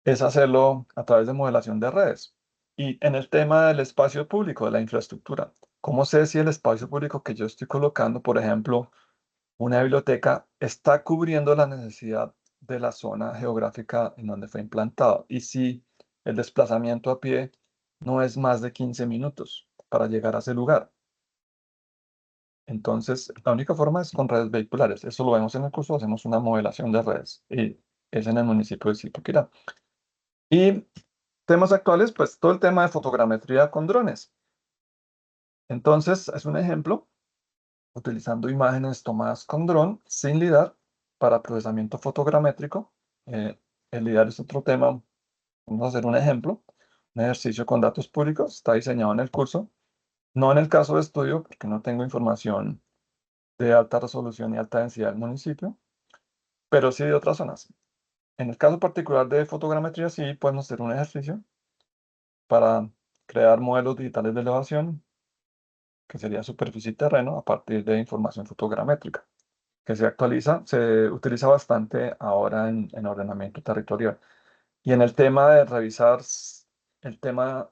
es hacerlo a través de modelación de redes. Y en el tema del espacio público, de la infraestructura, ¿cómo sé si el espacio público que yo estoy colocando, por ejemplo, una biblioteca, está cubriendo la necesidad de la zona geográfica en donde fue implantado? Y si el desplazamiento a pie no es más de 15 minutos para llegar a ese lugar. Entonces, la única forma es con redes vehiculares. Eso lo vemos en el curso, hacemos una modelación de redes y es en el municipio de Zipaquirá. Y temas actuales, pues todo el tema de fotogrametría con drones. Entonces, es un ejemplo utilizando imágenes tomadas con dron sin LIDAR para procesamiento fotogramétrico. El LIDAR es otro tema. Vamos a hacer un ejemplo, un ejercicio con datos públicos. Está diseñado en el curso, no en el caso de estudio, porque no tengo información de alta resolución y alta densidad del municipio, pero sí de otras zonas. En el caso particular de fotogrametría, sí podemos hacer un ejercicio para crear modelos digitales de elevación, que sería superficie y terreno, a partir de información fotogramétrica, que se actualiza, se utiliza bastante ahora en ordenamiento territorial. Y en el tema de revisar el tema,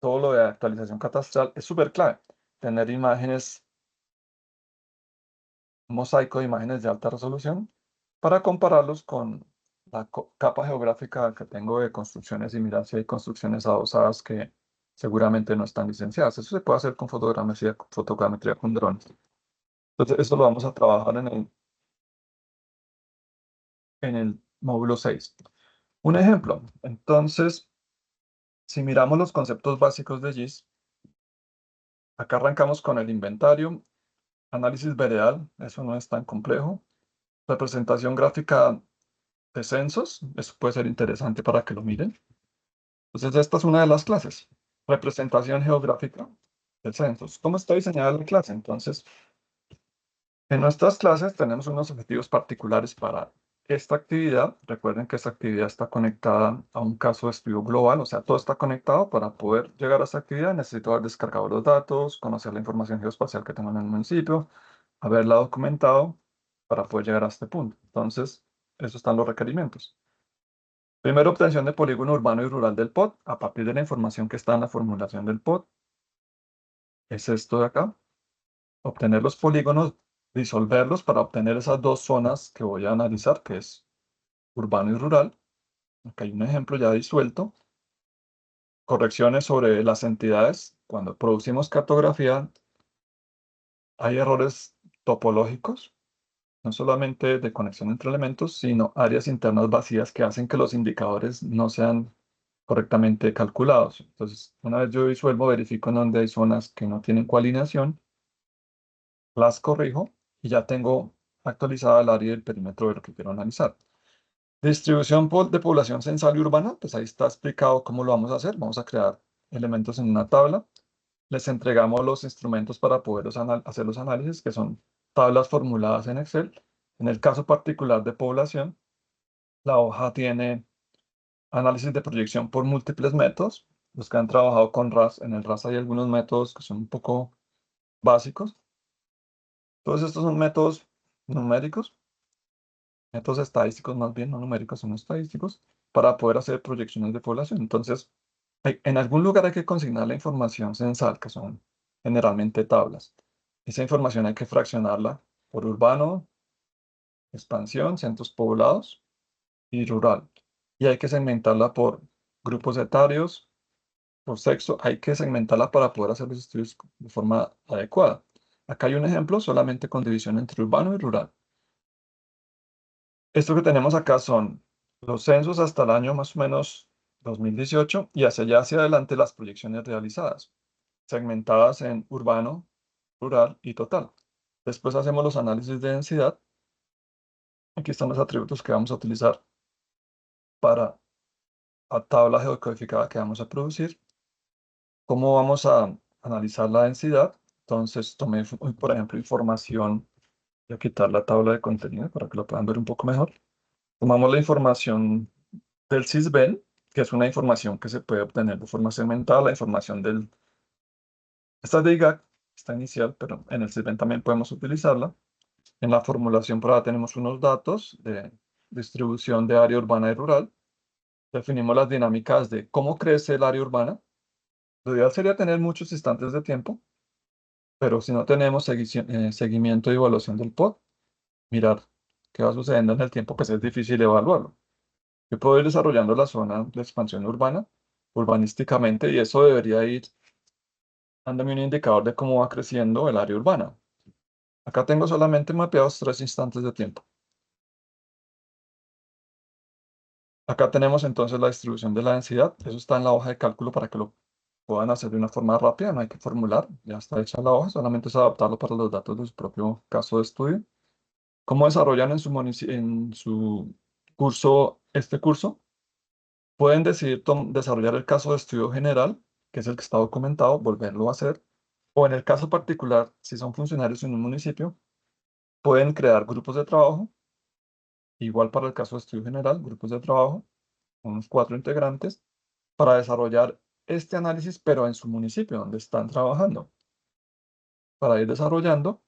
todo lo de actualización catastral, es súper clave. Tener imágenes, un mosaico de imágenes de alta resolución para compararlos con la capa geográfica que tengo de construcciones y mirar si hay construcciones adosadas que seguramente no están licenciadas. Eso se puede hacer con fotogrametría con drones. Entonces, eso lo vamos a trabajar en el módulo 6. Un ejemplo, entonces, si miramos los conceptos básicos de GIS, acá arrancamos con el inventario, análisis veredal, eso no es tan complejo, representación gráfica de censos, eso puede ser interesante para que lo miren. Entonces, esta es una de las clases, representación geográfica de censos. ¿Cómo está diseñada la clase? Entonces, en nuestras clases tenemos unos objetivos particulares para esta actividad. Recuerden que esta actividad está conectada a un caso de estudio global, o sea, todo está conectado. Para poder llegar a esta actividad necesito haber descargado los datos, conocer la información geoespacial que tengo en el municipio, haberla documentado para poder llegar a este punto. Entonces, esos están los requerimientos. Primero, obtención de polígono urbano y rural del POT a partir de la información que está en la formulación del POT. Es esto de acá. Obtener los polígonos, disolverlos para obtener esas dos zonas que voy a analizar, que es urbano y rural. Acá hay un ejemplo ya disuelto. Correcciones sobre las entidades. Cuando producimos cartografía, hay errores topológicos, no solamente de conexión entre elementos, sino áreas internas vacías que hacen que los indicadores no sean correctamente calculados. Entonces, una vez yo disuelvo, verifico en dónde hay zonas que no tienen coalineación, las corrijo y ya tengo actualizada el área y el perímetro de lo que quiero analizar. Distribución de población censal y urbana, pues ahí está explicado cómo lo vamos a hacer. Vamos a crear elementos en una tabla. Les entregamos los instrumentos para poder hacer los análisis, que son tablas formuladas en Excel. En el caso particular de población, la hoja tiene análisis de proyección por múltiples métodos. Los que han trabajado con RAS, en el RAS hay algunos métodos que son un poco básicos. Todos estos son métodos numéricos, métodos estadísticos más bien, no numéricos, son estadísticos, para poder hacer proyecciones de población. Entonces, en algún lugar hay que consignar la información censal, que son generalmente tablas. Esa información hay que fraccionarla por urbano, expansión, centros poblados y rural. Y hay que segmentarla por grupos etarios, por sexo. Hay que segmentarla para poder hacer los estudios de forma adecuada. Acá hay un ejemplo solamente con división entre urbano y rural. Esto que tenemos acá son los censos hasta el año más o menos 2018 y hacia allá hacia adelante las proyecciones realizadas, segmentadas en urbano, rural y total. Después hacemos los análisis de densidad. Aquí están los atributos que vamos a utilizar para la tabla geocodificada que vamos a producir. ¿Cómo vamos a analizar la densidad? Entonces tomé, por ejemplo, información. Voy a quitar la tabla de contenido para que lo puedan ver un poco mejor. Tomamos la información del Sysben, que es una información que se puede obtener de forma segmentada, la información del... Esta es de IGAC, está inicial, pero en el Sysben también podemos utilizarla. En la formulación por ahora tenemos unos datos de distribución de área urbana y rural. Definimos las dinámicas de cómo crece el área urbana. Lo ideal sería tener muchos instantes de tiempo, pero si no tenemos seguimiento y evaluación del POD, mirar qué va sucediendo en el tiempo, pues es difícil evaluarlo. Yo puedo ir desarrollando la zona de expansión urbana, urbanísticamente, y eso debería ir dándome un indicador de cómo va creciendo el área urbana. Acá tengo solamente mapeados 3 instantes de tiempo. Acá tenemos entonces la distribución de la densidad. Eso está en la hoja de cálculo para que lo puedan hacer de una forma rápida. No hay que formular. Ya está hecha la hoja. Solamente es adaptarlo para los datos de su propio caso de estudio. ¿Cómo desarrollan en su curso este curso? Pueden decidir desarrollar el caso de estudio general, que es el que está documentado, volverlo a hacer. O en el caso particular, si son funcionarios en un municipio, pueden crear grupos de trabajo. Igual para el caso de estudio general, grupos de trabajo, unos 4 integrantes, para desarrollar este análisis, pero en su municipio donde están trabajando, para ir desarrollando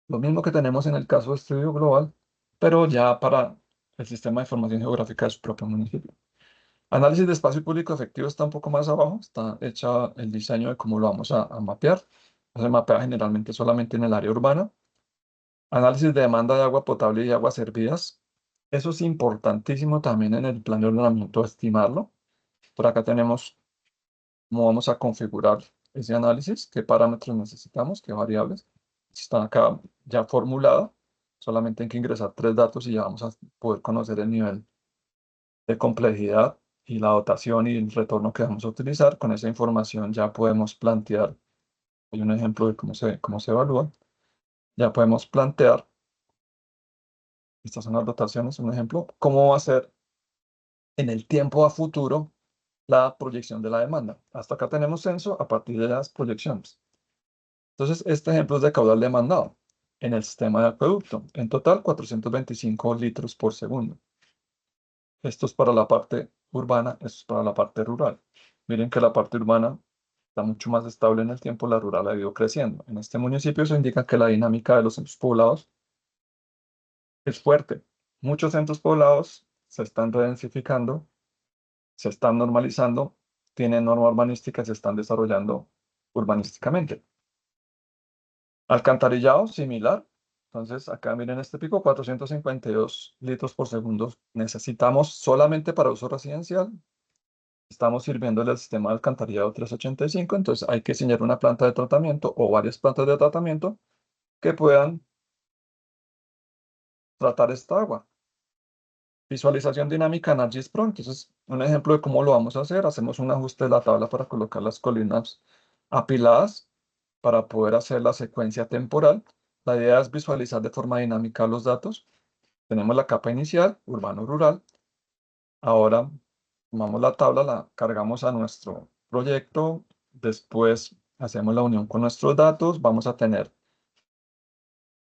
lo mismo que tenemos en el caso de estudio global, pero ya para el sistema de información geográfica de su propio municipio. Análisis de espacio público efectivo está un poco más abajo, está hecha el diseño de cómo lo vamos a mapear. Se mapea generalmente solamente en el área urbana. Análisis de demanda de agua potable y aguas servidas. Eso es importantísimo también en el plan de ordenamiento, estimarlo. Por acá tenemos cómo vamos a configurar ese análisis, qué parámetros necesitamos, qué variables. Está acá ya formulado. Solamente hay que ingresar 3 datos y ya vamos a poder conocer el nivel de complejidad y la dotación y el retorno que vamos a utilizar. Con esa información ya podemos plantear, hay un ejemplo de cómo se evalúa. Ya podemos plantear, estas son las dotaciones, un ejemplo, cómo va a ser en el tiempo a futuro la proyección de la demanda. Hasta acá tenemos censo a partir de las proyecciones. Entonces, este ejemplo es de caudal demandado en el sistema de acueducto. En total, 425 litros por segundo. Esto es para la parte urbana, esto es para la parte rural. Miren que la parte urbana está mucho más estable en el tiempo, la rural ha ido creciendo. En este municipio eso indica que la dinámica de los centros poblados es fuerte. Muchos centros poblados se están redensificando, se están normalizando, tienen norma urbanística y se están desarrollando urbanísticamente. Alcantarillado, similar. Entonces, acá miren este pico, 452 litros por segundo. Necesitamos solamente para uso residencial. Estamos sirviendo el sistema de alcantarillado 385, entonces hay que diseñar una planta de tratamiento o varias plantas de tratamiento que puedan tratar esta agua. Visualización dinámica en ArcGIS Pro. Entonces, un ejemplo de cómo lo vamos a hacer. Hacemos un ajuste de la tabla para colocar las colinas apiladas para poder hacer la secuencia temporal. La idea es visualizar de forma dinámica los datos. Tenemos la capa inicial, urbano-rural. Ahora tomamos la tabla, la cargamos a nuestro proyecto. Después hacemos la unión con nuestros datos. Vamos a tener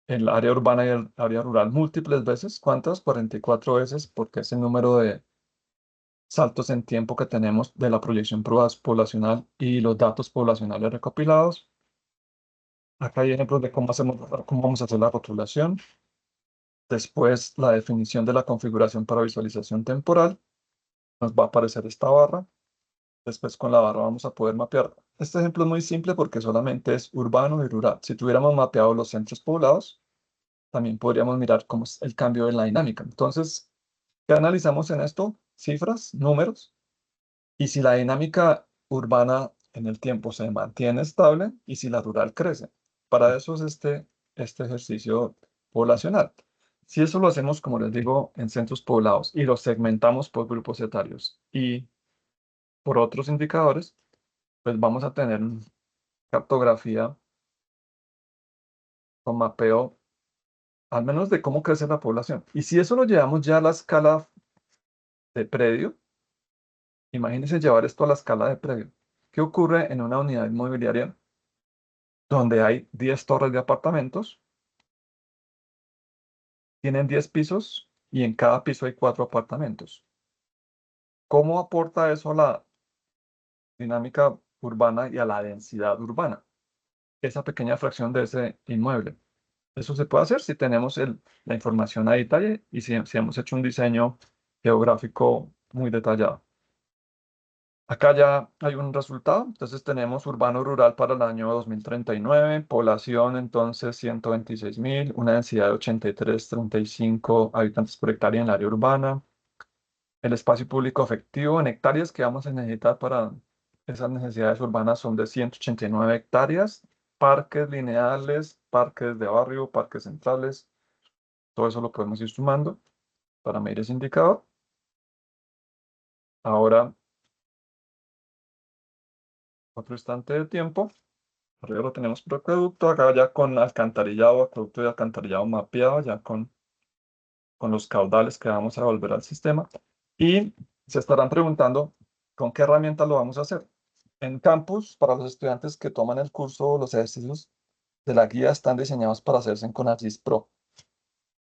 el área urbana y el área rural múltiples veces. ¿Cuántas? 44 veces, porque es el número de saltos en tiempo que tenemos de la proyección poblacional y los datos poblacionales recopilados. Acá hay ejemplos de cómo vamos a hacer la rotulación. Después, la definición de la configuración para visualización temporal. Nos va a aparecer esta barra. Después, con la barra vamos a poder mapear. Este ejemplo es muy simple porque solamente es urbano y rural. Si tuviéramos mapeado los centros poblados, también podríamos mirar cómo es el cambio en la dinámica. Entonces, ¿qué analizamos en esto? Cifras, números. Y si la dinámica urbana en el tiempo se mantiene estable y si la rural crece. Para eso es este ejercicio poblacional. Si eso lo hacemos, como les digo, en centros poblados y los segmentamos por grupos etarios y por otros indicadores, pues vamos a tener cartografía con mapeo, al menos de cómo crece la población. Y si eso lo llevamos ya a la escala de predio, imagínense llevar esto a la escala de predio. ¿Qué ocurre en una unidad inmobiliaria donde hay 10 torres de apartamentos? Tienen 10 pisos y en cada piso hay 4 apartamentos. ¿Cómo aporta eso a la dinámica urbana y a la densidad urbana? Esa pequeña fracción de ese inmueble. Eso se puede hacer si tenemos la información a detalle y si hemos hecho un diseño geográfico muy detallado. Acá ya hay un resultado. Entonces tenemos urbano-rural para el año 2039, población entonces 126.000, una densidad de 83,35 habitantes por hectárea en el área urbana. El espacio público efectivo en hectáreas que vamos a necesitar para esas necesidades urbanas son de 189 hectáreas parques lineales, parques de barrio, parques centrales. Todo eso lo podemos ir sumando para medir ese indicador. Ahora, otro instante de tiempo. Arriba lo tenemos por acueducto, acá ya con alcantarillado, acueducto y alcantarillado mapeado, ya con los caudales que vamos a volver al sistema. Y se estarán preguntando, ¿con qué herramienta lo vamos a hacer? En Campus, para los estudiantes que toman el curso, los ejercicios de la guía están diseñados para hacerse con ArcGIS Pro.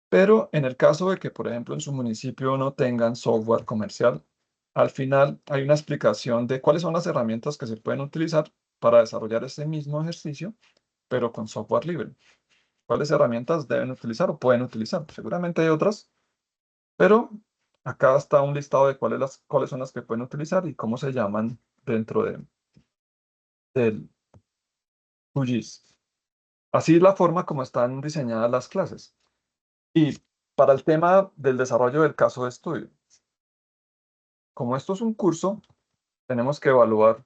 Pero en el caso de que, por ejemplo, en su municipio no tengan software comercial, al final hay una explicación de cuáles son las herramientas que se pueden utilizar para desarrollar este mismo ejercicio, pero con software libre. ¿Cuáles herramientas deben utilizar o pueden utilizar? Seguramente hay otras, pero acá está un listado de cuáles son las que pueden utilizar y cómo se llaman dentro del QGIS. Así es la forma como están diseñadas las clases. Y para el tema del desarrollo del caso de estudio, como esto es un curso, tenemos que evaluar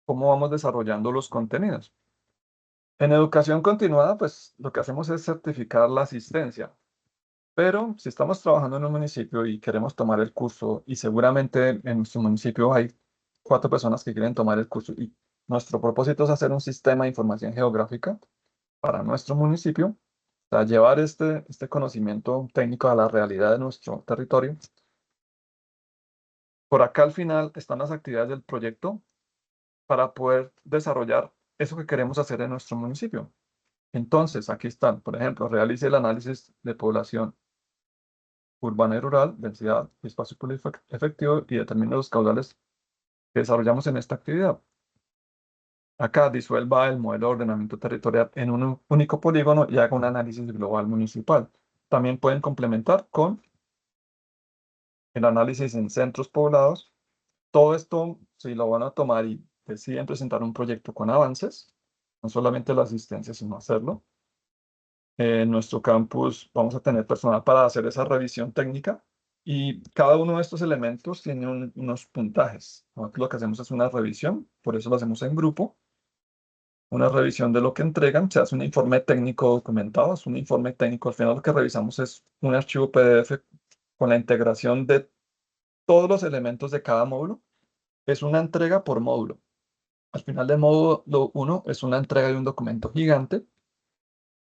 cómo vamos desarrollando los contenidos. En educación continuada, pues lo que hacemos es certificar la asistencia. Pero si estamos trabajando en un municipio y queremos tomar el curso, y seguramente en nuestro municipio hay 4 personas que quieren tomar el curso, y nuestro propósito es hacer un sistema de información geográfica para nuestro municipio, o sea, llevar este conocimiento técnico a la realidad de nuestro territorio. Por acá al final están las actividades del proyecto para poder desarrollar eso que queremos hacer en nuestro municipio. Entonces, aquí están, por ejemplo, realice el análisis de población urbana y rural, densidad y espacio público efectivo y determine los caudales que desarrollamos en esta actividad. Acá disuelva el modelo de ordenamiento territorial en un único polígono y haga un análisis global municipal. También pueden complementar con el análisis en centros poblados. Todo esto, si lo van a tomar y deciden presentar un proyecto con avances, no solamente la asistencia, sino hacerlo. En nuestro campus vamos a tener personal para hacer esa revisión técnica y cada uno de estos elementos tiene unos puntajes. Nosotros lo que hacemos es una revisión, por eso lo hacemos en grupo, una revisión de lo que entregan, se hace un informe técnico documentado, es un informe técnico, al final lo que revisamos es un archivo PDF con la integración de todos los elementos de cada módulo, es una entrega por módulo. Al final del módulo 1 es una entrega de un documento gigante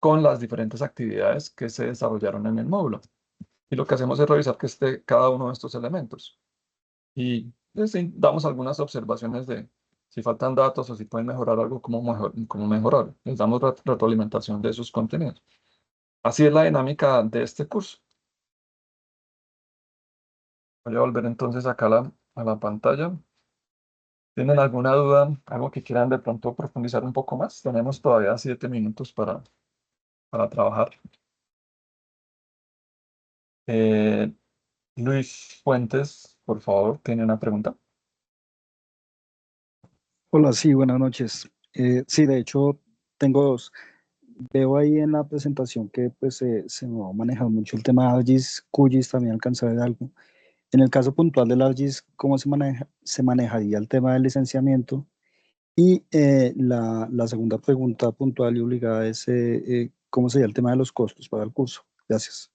con las diferentes actividades que se desarrollaron en el módulo. Y lo que hacemos es revisar que esté cada uno de estos elementos. Y damos algunas observaciones de si faltan datos o si pueden mejorar algo, cómo mejorar. Les damos retroalimentación de sus contenidos. Así es la dinámica de este curso. Voy a volver entonces acá a la pantalla. ¿Tienen alguna duda? ¿Algo que quieran de pronto profundizar un poco más? Tenemos todavía 7 minutos para trabajar. Eh, Luis Fuentes, por favor, ¿tiene una pregunta? Hola, sí, buenas noches. Sí, de hecho, tengo dos. Veo ahí en la presentación que pues se me va a manejar mucho el tema de ArcGIS, QGIS, también alcanzé a ver algo. En el caso puntual del ArcGIS, ¿cómo se manejaría el tema del licenciamiento? Y la segunda pregunta puntual y obligada es, ¿cómo sería el tema de los costos para el curso? Gracias.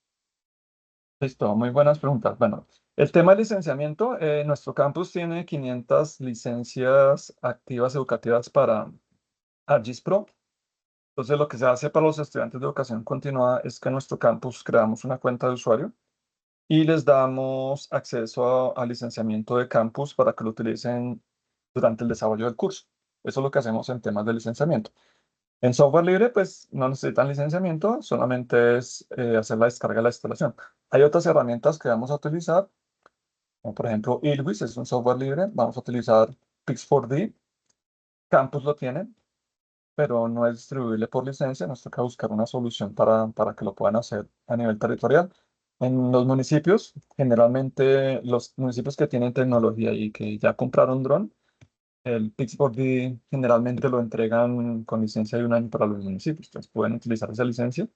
Listo, muy buenas preguntas. Bueno, el tema de licenciamiento, nuestro campus tiene 500 licencias activas educativas para ArcGIS Pro. Entonces, lo que se hace para los estudiantes de educación continuada es que en nuestro campus creamos una cuenta de usuario y les damos acceso al licenciamiento de campus para que lo utilicen durante el desarrollo del curso. Eso es lo que hacemos en temas de licenciamiento. En software libre, pues no necesitan licenciamiento, solamente es hacer la descarga de la instalación. Hay otras herramientas que vamos a utilizar, como por ejemplo Ilwis, es un software libre. Vamos a utilizar Pix4D. Campus lo tiene, pero no es distribuible por licencia. Nos toca buscar una solución para que lo puedan hacer a nivel territorial. En los municipios, generalmente los municipios que tienen tecnología y que ya compraron dron, el Pix4D generalmente lo entregan con licencia de 1 año para los municipios. Entonces pueden utilizar esa licencia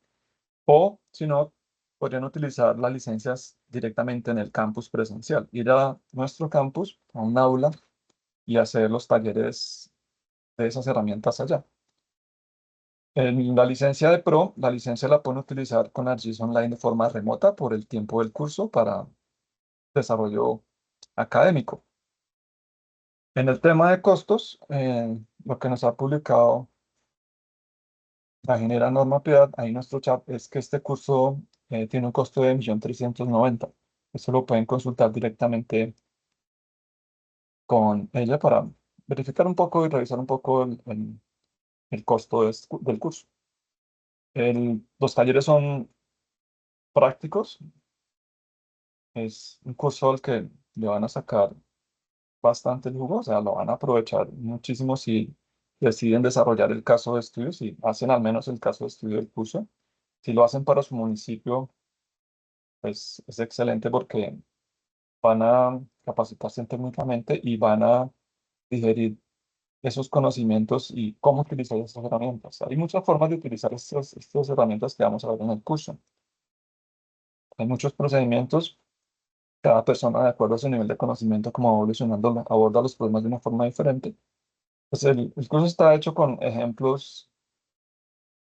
o, si no, podrían utilizar las licencias directamente en el campus presencial. Ir a nuestro campus, a un aula, y hacer los talleres de esas herramientas allá. En la licencia de Pro, la licencia la pueden utilizar con ArcGIS Online de forma remota por el tiempo del curso para desarrollo académico. En el tema de costos, lo que nos ha publicado la Genera Norma Piedad, ahí nuestro chat, es que este curso tiene un costo de 1.390.000. Eso lo pueden consultar directamente con ella para verificar un poco y revisar un poco el costo del curso. Los talleres son prácticos. Es un curso al que le van a sacar bastante jugo, o sea, lo van a aprovechar muchísimo si deciden desarrollar el caso de estudio, si hacen al menos el caso de estudio del curso. Si lo hacen para su municipio, pues es excelente porque van a capacitarse técnicamente y van a digerir esos conocimientos y cómo utilizar estas herramientas. Hay muchas formas de utilizar estas herramientas que vamos a ver en el curso. Hay muchos procedimientos. Cada persona, de acuerdo a su nivel de conocimiento, como va evolucionando, aborda los problemas de una forma diferente. Pues el curso está hecho con ejemplos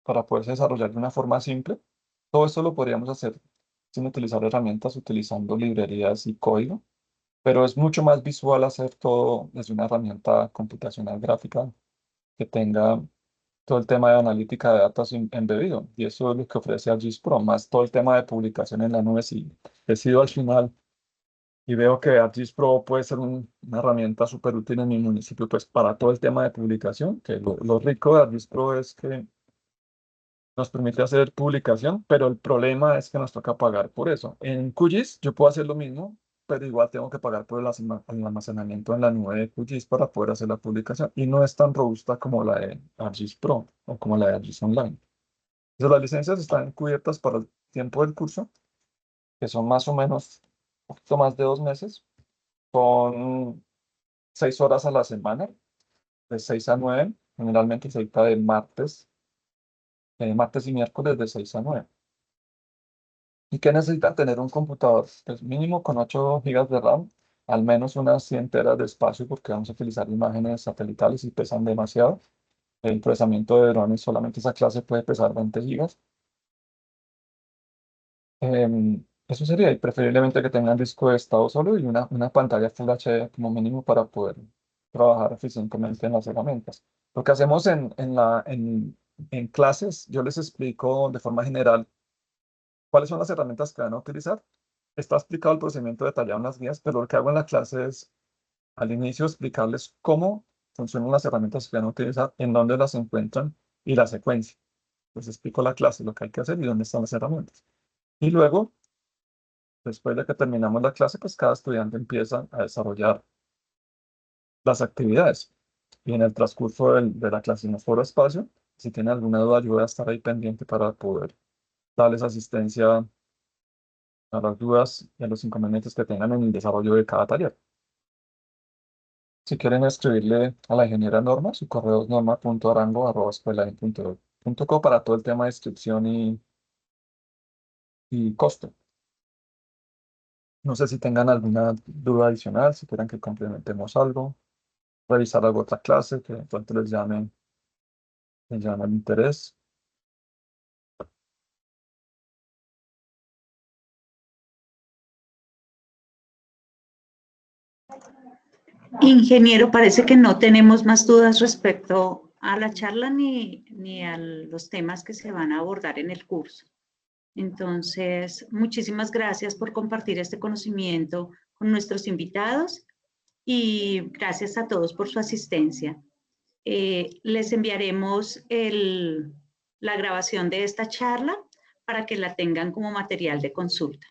para poderse desarrollar de una forma simple. Todo esto lo podríamos hacer sin utilizar herramientas, utilizando librerías y código, pero es mucho más visual hacer todo desde una herramienta computacional gráfica que tenga todo el tema de analítica de datos embebido. Y eso es lo que ofrece ArcGIS Pro, más todo el tema de publicación en la nube. Si decido al final y veo que ArcGIS Pro puede ser una herramienta súper útil en mi municipio, pues para todo el tema de publicación, que lo rico de ArcGIS Pro es que nos permite hacer publicación, pero el problema es que nos toca pagar por eso. En QGIS yo puedo hacer lo mismo, pero igual tengo que pagar por el almacenamiento en la nube de QGIS para poder hacer la publicación, y no es tan robusta como la de ArcGIS Pro o como la de ArcGIS Online. Entonces, las licencias están cubiertas para el tiempo del curso, que son más o menos un poquito más de 2 meses. Son 6 horas a la semana, de 6 a 9. Generalmente se dicta de martes y miércoles de 6 a 9. ¿Y qué necesitan tener un computador? Pues mínimo con 8 gigas de RAM, al menos unas 100 teras de espacio, porque vamos a utilizar imágenes satelitales y pesan demasiado. El procesamiento de drones, solamente esa clase puede pesar 20 gigas. Eso sería, y preferiblemente que tengan disco de estado sólido y una pantalla Full HD como mínimo para poder trabajar eficientemente en las herramientas. Lo que hacemos en clases, yo les explico de forma general cuáles son las herramientas que van a utilizar. Está explicado el procedimiento detallado en las guías, pero lo que hago en la clase es al inicio explicarles cómo funcionan las herramientas que van a utilizar, en dónde las encuentran y la secuencia. Les explico la clase, lo que hay que hacer y dónde están las herramientas. Y luego, después de que terminamos la clase, pues cada estudiante empieza a desarrollar las actividades. Y en el transcurso de la clase nos sobra espacio. Si tienen alguna duda, yo voy a estar ahí pendiente para poder darles asistencia a las dudas y a los inconvenientes que tengan en el desarrollo de cada taller. Si quieren escribirle a la ingeniera Norma, su correo es norma.arango@escuelain.co para todo el tema de inscripción y costo. No sé si tengan alguna duda adicional, si quieran que complementemos algo, revisar alguna otra clase que de pronto les llame el interés. Ingeniero, parece que no tenemos más dudas respecto a la charla ni a los temas que se van a abordar en el curso. Entonces, muchísimas gracias por compartir este conocimiento con nuestros invitados y gracias a todos por su asistencia. Les enviaremos la grabación de esta charla para que la tengan como material de consulta.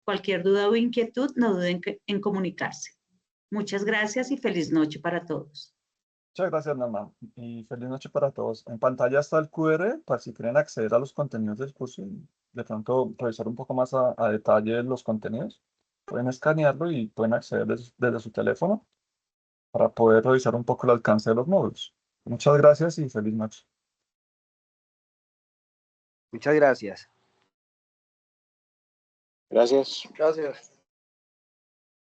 Cualquier duda o inquietud, no duden en comunicarse. Muchas gracias y feliz noche para todos. Muchas gracias, Norma, y feliz noche para todos. En pantalla está el QR para si quieren acceder a los contenidos del curso y de pronto revisar un poco más a detalle los contenidos. Pueden escanearlo y pueden acceder desde su teléfono para poder revisar un poco el alcance de los módulos. Muchas gracias y feliz noche. Muchas gracias. Gracias. Gracias.